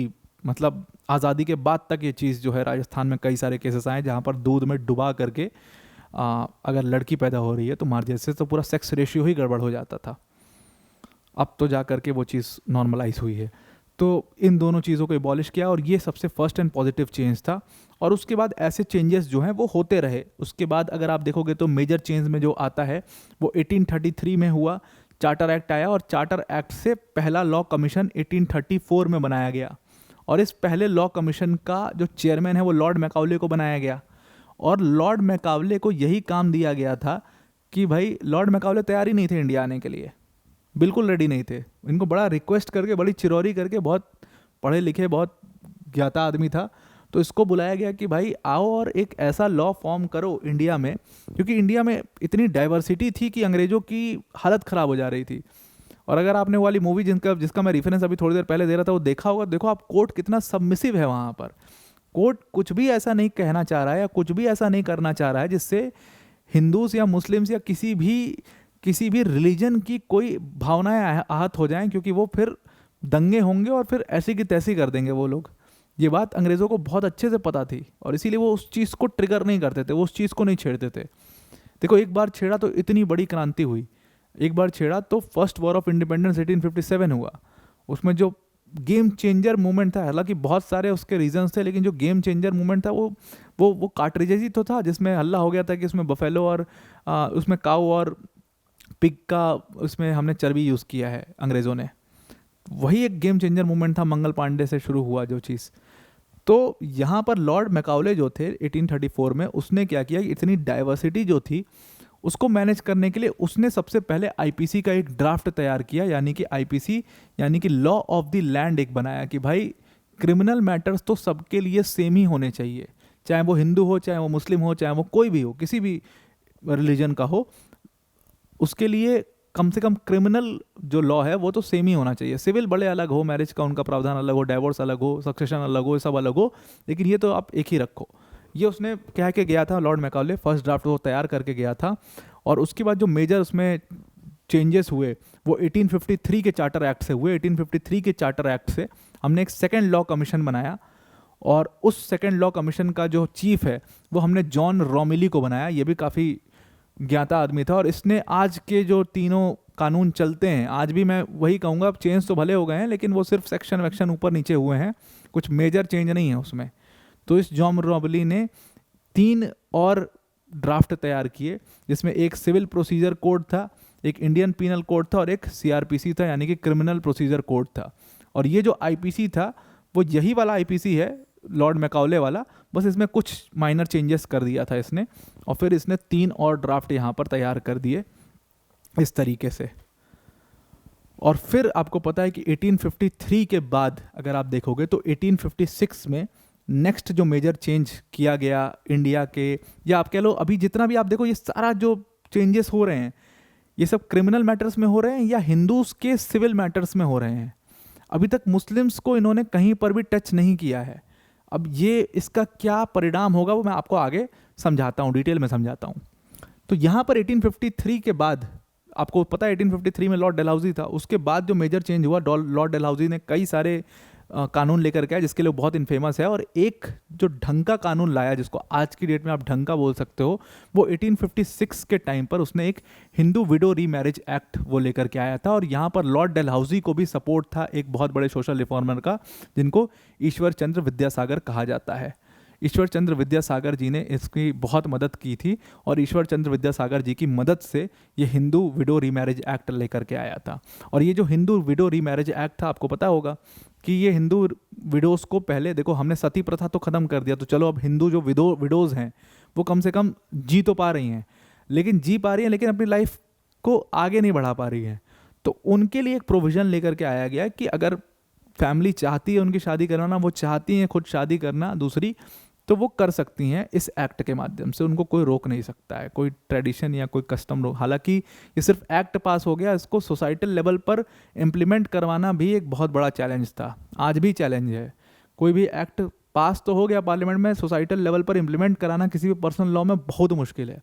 मतलब आज़ादी के बाद तक ये चीज़ जो है, राजस्थान में कई सारे केसेस आए जहाँ पर दूध में डुबा करके अगर लड़की पैदा हो रही है तो मार दिया, इससे तो पूरा सेक्स रेशियो ही गड़बड़ हो जाता था। अब तो जा करके वो चीज़ नॉर्मलाइज हुई है। तो इन दोनों चीज़ों को एबॉलिश किया, और ये सबसे फर्स्ट एंड पॉजिटिव चेंज था। और उसके बाद ऐसे चेंजेस जो हैं वो होते रहे। उसके बाद अगर आप देखोगे तो मेजर चेंज में जो आता है वो 1833 में हुआ, चार्टर एक्ट आया, और चार्टर एक्ट से पहला लॉ कमीशन 1834 में बनाया गया। और इस पहले लॉ कमीशन का जो चेयरमैन है वो लॉर्ड मैकाउले को बनाया गया, और लॉर्ड मैकाउले को यही काम दिया गया था कि भाई, लॉर्ड मैकाउले तैयार ही नहीं थे इंडिया आने के लिए, बिल्कुल रेडी नहीं थे। इनको बड़ा रिक्वेस्ट करके, बड़ी चिरौरी करके, बहुत पढ़े लिखे, बहुत ज्ञाता आदमी था, तो इसको बुलाया गया कि भाई आओ और एक ऐसा लॉ फॉर्म करो इंडिया में, क्योंकि इंडिया में इतनी डाइवर्सिटी थी कि अंग्रेज़ों की हालत ख़राब हो जा रही थी। और अगर आपने वो वाली मूवी जिसका मैं रेफरेंस अभी थोड़ी देर पहले दे रहा था वो देखा होगा, देखो आप कोर्ट कितना सबमिसिव है वहाँ पर। कोर्ट कुछ भी ऐसा नहीं कहना चाह रहा है या कुछ भी ऐसा नहीं करना चाह रहा है जिससे हिंदूज या मुस्लिम्स या किसी भी रिलीजन की कोई भावनाएं आहत हो जाएं, क्योंकि वो फिर दंगे होंगे और फिर ऐसी की तैसी कर देंगे वो लोग। ये बात अंग्रेज़ों को बहुत अच्छे से पता थी, और इसीलिए वो उस चीज़ को ट्रिगर नहीं करते थे, वो उस चीज़ को नहीं छेड़ते थे। देखो, एक बार छेड़ा तो इतनी बड़ी क्रांति हुई, एक बार छेड़ा तो फर्स्ट वॉर ऑफ इंडिपेंडेंस 1857 हुआ। उसमें जो गेम चेंजर मूवमेंट था, हालांकि बहुत सारे उसके रीजंस थे, लेकिन जो गेम चेंजर मूवमेंट था वो कार्ट्रिजेज ही तो था, जिसमें हल्ला हो गया था कि उसमें बफेलो और उसमें काऊ और पिग का उसमें हमने चर्बी यूज़ किया है अंग्रेज़ों ने। वही एक गेम चेंजर मूवमेंट था, मंगल पांडे से शुरू हुआ जो चीज़। तो यहाँ पर लॉर्ड मैकाउले जो थे 1834 में, उसने क्या किया कि इतनी डाइवर्सिटी जो थी उसको मैनेज करने के लिए उसने सबसे पहले आईपीसी का एक ड्राफ्ट तैयार किया, यानी कि आईपीसी यानी कि लॉ ऑफ द लैंड एक बनाया कि भाई क्रिमिनल मैटर्स तो सबके लिए सेम ही होने चाहिए, चाहे वो हिंदू हो, चाहे वो मुस्लिम हो, चाहे वो कोई भी हो, किसी भी रिलीजन का हो, उसके लिए कम से कम क्रिमिनल जो लॉ है वो तो सेम ही होना चाहिए। सिविल बड़े अलग हो, मैरिज का उनका प्रावधान अलग हो, डाइवोर्स अलग हो, सक्सेशन अलग हो, सब अलग हो, लेकिन ये तो आप एक ही रखो। ये उसने कह के गया था लॉर्ड मैकाउले, फर्स्ट ड्राफ्ट वो तैयार करके गया था। और उसके बाद जो मेजर उसमें चेंजेस हुए वो 1853 के चार्टर एक्ट से हुए। 1853 के चार्टर एक्ट से हमने एक सेकेंड लॉ कमीशन बनाया, और उस सेकेंड लॉ कमीशन का जो चीफ है वो हमने जॉन रोमिली को बनाया। ये भी काफ़ी ज्ञाता आदमी था, और इसने आज के जो तीनों कानून चलते हैं, आज भी मैं वही कहूँगा, अब चेंज तो भले हो गए हैं लेकिन वो सिर्फ सेक्शन वेक्शन ऊपर नीचे हुए हैं, कुछ मेजर चेंज नहीं है उसमें। तो इस जॉन रोमिली ने 3 और ड्राफ्ट तैयार किए, जिसमें एक सिविल प्रोसीजर कोड था, एक इंडियन पीनल कोड था, और एक सीआरपीसी था यानी कि क्रिमिनल प्रोसीजर कोड था। और ये जो आईपीसी था वो यही वाला आईपीसी है लॉर्ड मैकाउले वाला, बस इसमें कुछ माइनर चेंजेस कर दिया था इसने, और फिर इसने 3 और ड्राफ्ट यहाँ पर तैयार कर दिए इस तरीके से। और फिर आपको पता है कि 1853 के बाद अगर आप देखोगे तो 1856 में नेक्स्ट जो मेजर चेंज किया गया इंडिया के, या आप कह लो अभी जितना भी आप देखो ये सारा जो चेंजेस हो रहे हैं ये सब क्रिमिनल मैटर्स में हो रहे हैं या हिंदूज के सिविल मैटर्स में हो रहे हैं। अभी तक मुस्लिम्स को इन्होंने कहीं पर भी टच नहीं किया है। अब ये इसका क्या परिणाम होगा वो मैं आपको आगे समझाता हूँ, डिटेल में समझाता हूँ। तो यहाँ पर 1853 के बाद आपको पता है 1853 में लॉर्ड डलहौजी था, उसके बाद जो मेजर चेंज हुआ लॉर्ड डलहौजी ने कई सारे कानून लेकर के आया जिसके लिए बहुत इनफेमस है, और एक जो ढंग का कानून लाया जिसको आज की डेट में आप ढंग का बोल सकते हो, वो 1856 के टाइम पर उसने एक हिंदू विडो रीमैरिज एक्ट वो लेकर के आया था। और यहाँ पर लॉर्ड डलहौजी को भी सपोर्ट था एक बहुत बड़े सोशल रिफॉर्मर का जिनको ईश्वर चंद्र विद्यासागर कहा जाता है। ईश्वर चंद्र विद्यासागर जी ने इसकी बहुत मदद की थी और ईश्वर चंद्र विद्यासागर जी की मदद से ये हिंदू विडो रीमैरिज एक्ट लेकर के आया था। और ये जो हिंदू विडो रीमैरिज एक्ट था आपको पता होगा कि ये हिंदू विडोज़ को पहले देखो हमने सती प्रथा तो ख़त्म कर दिया, तो चलो अब हिंदू जो विडोज़ हैं वो कम से कम जी तो पा रही हैं, लेकिन अपनी लाइफ को आगे नहीं बढ़ा पा रही हैं। तो उनके लिए एक प्रोविज़न लेकर के आया गया कि अगर फैमिली चाहती है उनकी शादी कराना, वो चाहती हैं खुद शादी करना दूसरी, तो वो कर सकती हैं इस एक्ट के माध्यम से, उनको कोई रोक नहीं सकता है, कोई ट्रेडिशन या कोई कस्टम रोक। हालांकि ये सिर्फ एक्ट पास हो गया, इसको सोसाइटल लेवल पर इम्प्लीमेंट करवाना भी एक बहुत बड़ा चैलेंज था, आज भी चैलेंज है। कोई भी एक्ट पास तो हो गया पार्लियामेंट में, सोसाइटल लेवल पर इम्प्लीमेंट कराना किसी भी पर्सनल लॉ में बहुत मुश्किल है।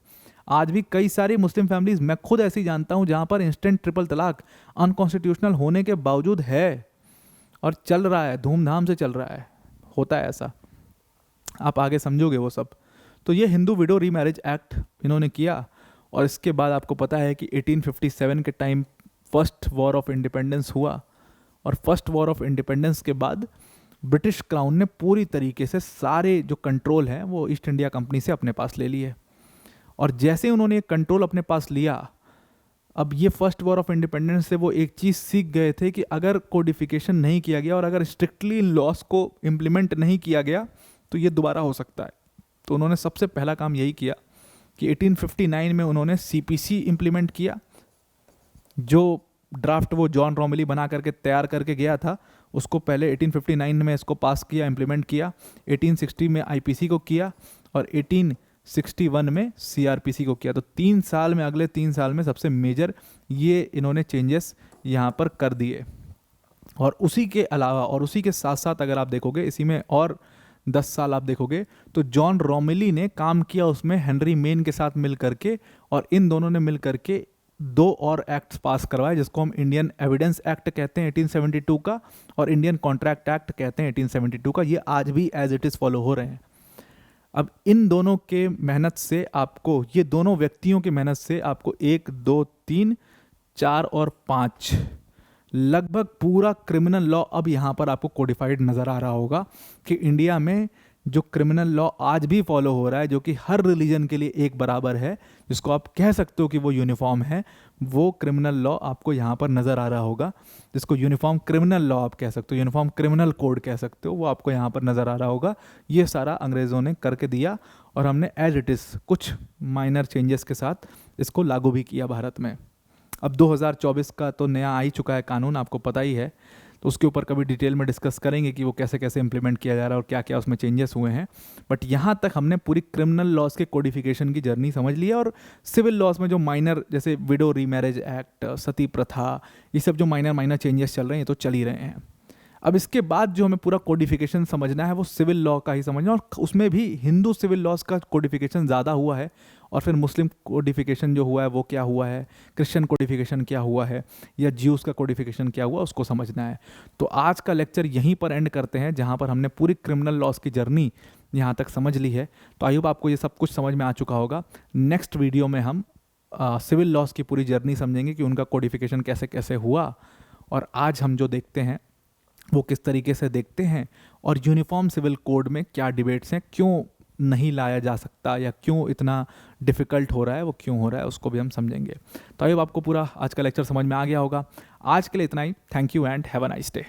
आज भी कई सारी मुस्लिम फैमिलीज, मैं खुद ऐसी जानता हूँ जहाँ पर इंस्टेंट ट्रिपल तलाक अनकॉन्स्टिट्यूशनल होने के बावजूद है और चल रहा है, धूमधाम से चल रहा है, होता है ऐसा, आप आगे समझोगे वो सब। तो ये हिंदू विडो रीमैरिज एक्ट इन्होंने किया। और इसके बाद आपको पता है कि 1857 के time first war of independence हुआ, और फर्स्ट वॉर ऑफ इंडिपेंडेंस के बाद ब्रिटिश क्राउन ने पूरी तरीके से सारे जो कंट्रोल हैं वो ईस्ट इंडिया कंपनी से अपने पास ले लिए। और जैसे उन्होंने कंट्रोल अपने पास लिया, अब ये फर्स्ट वॉर ऑफ इंडिपेंडेंस से वो एक चीज़ सीख गए थे कि अगर कोडिफिकेशन नहीं किया गया और अगर स्ट्रिक्टली इन लॉस को इम्प्लीमेंट नहीं किया गया तो ये दोबारा हो सकता है। तो उन्होंने सबसे पहला काम यही किया कि 1859 में उन्होंने सीपीसी इम्प्लीमेंट किया। जो ड्राफ्ट वो जॉन रोमिली बना करके तैयार करके गया था उसको पहले 1859 में इसको पास किया, इम्प्लीमेंट किया, 1860 में आईपीसी को किया और 1861 में सीआरपीसी को किया। तो 3 साल में, अगले 3 साल में सबसे मेजर ये इन्होंने चेंजेस यहाँ पर कर दिए। और उसी के अलावा और उसी के साथ साथ अगर आप देखोगे इसी में और 10 साल आप देखोगे तो जॉन रोमिली ने काम किया उसमें हेनरी मेन के साथ मिल करके, और इन दोनों ने मिल करके 2 और एक्ट्स पास करवाए जिसको हम इंडियन एविडेंस एक्ट कहते हैं 1872 का, और इंडियन कॉन्ट्रैक्ट एक्ट कहते हैं 1872 का। ये आज भी एज इट इज़ फॉलो हो रहे हैं। अब इन दोनों के मेहनत से आपको, ये दोनों व्यक्तियों की मेहनत से आपको 1, 2, 3, 4 और 5 लगभग पूरा क्रिमिनल लॉ अब यहाँ पर आपको कोडिफाइड नज़र आ रहा होगा कि इंडिया में जो क्रिमिनल लॉ आज भी फॉलो हो रहा है, जो कि हर रिलीजन के लिए एक बराबर है, जिसको आप कह सकते हो कि वो यूनिफॉर्म है, वो क्रिमिनल लॉ आपको यहाँ पर नज़र आ रहा होगा, जिसको यूनिफॉर्म क्रिमिनल लॉ आप कह सकते हो, यूनिफॉर्म क्रिमिनल कोड कह सकते हो, वो आपको यहाँ पर नज़र आ रहा होगा। ये सारा अंग्रेज़ों ने करके दिया और हमने एज इट इज़ कुछ माइनर चेंजेस के साथ इसको लागू भी किया भारत में। अब 2024 का तो नया आ ही चुका है कानून, आपको पता ही है, तो उसके ऊपर कभी डिटेल में डिस्कस करेंगे कि वो कैसे कैसे इंप्लीमेंट किया जा रहा है और क्या क्या उसमें चेंजेस हुए हैं। बट यहाँ तक हमने पूरी क्रिमिनल लॉज के कोडिफिकेशन की जर्नी समझ ली है, और सिविल लॉज में जो माइनर, जैसे विडो रीमैरिज एक्ट, सती प्रथा, ये सब जो माइनर चेंजेस चल रहे हैं ये तो चल ही रहे हैं। अब इसके बाद जो हमें पूरा कोडिफिकेशन समझना है वो सिविल लॉ का ही समझना, और उसमें भी हिंदू सिविल लॉज का कोडिफिकेशन ज़्यादा हुआ है, और फिर मुस्लिम कोडिफिकेशन जो हुआ है वो क्या हुआ है, क्रिश्चियन कोडिफिकेशन क्या हुआ है, या ज्यूज़ का कोडिफिकेशन क्या हुआ, उसको समझना है। तो आज का लेक्चर यहीं पर एंड करते हैं, जहाँ पर हमने पूरी क्रिमिनल लॉज की जर्नी यहाँ तक समझ ली है। तो आई होप आपको ये सब कुछ समझ में आ चुका होगा। नेक्स्ट वीडियो में हम सिविल लॉज की पूरी जर्नी समझेंगे कि उनका कोडिफिकेशन कैसे कैसे हुआ, और आज हम जो देखते हैं वो किस तरीके से देखते हैं, और यूनिफॉर्म सिविल कोड में क्या डिबेट्स हैं, क्यों नहीं लाया जा सकता या क्यों इतना डिफ़िकल्ट हो रहा है, वो क्यों हो रहा है, उसको भी हम समझेंगे। तो अब आपको पूरा आज का लेक्चर समझ में आ गया होगा। आज के लिए इतना ही। Thank you and have a nice day.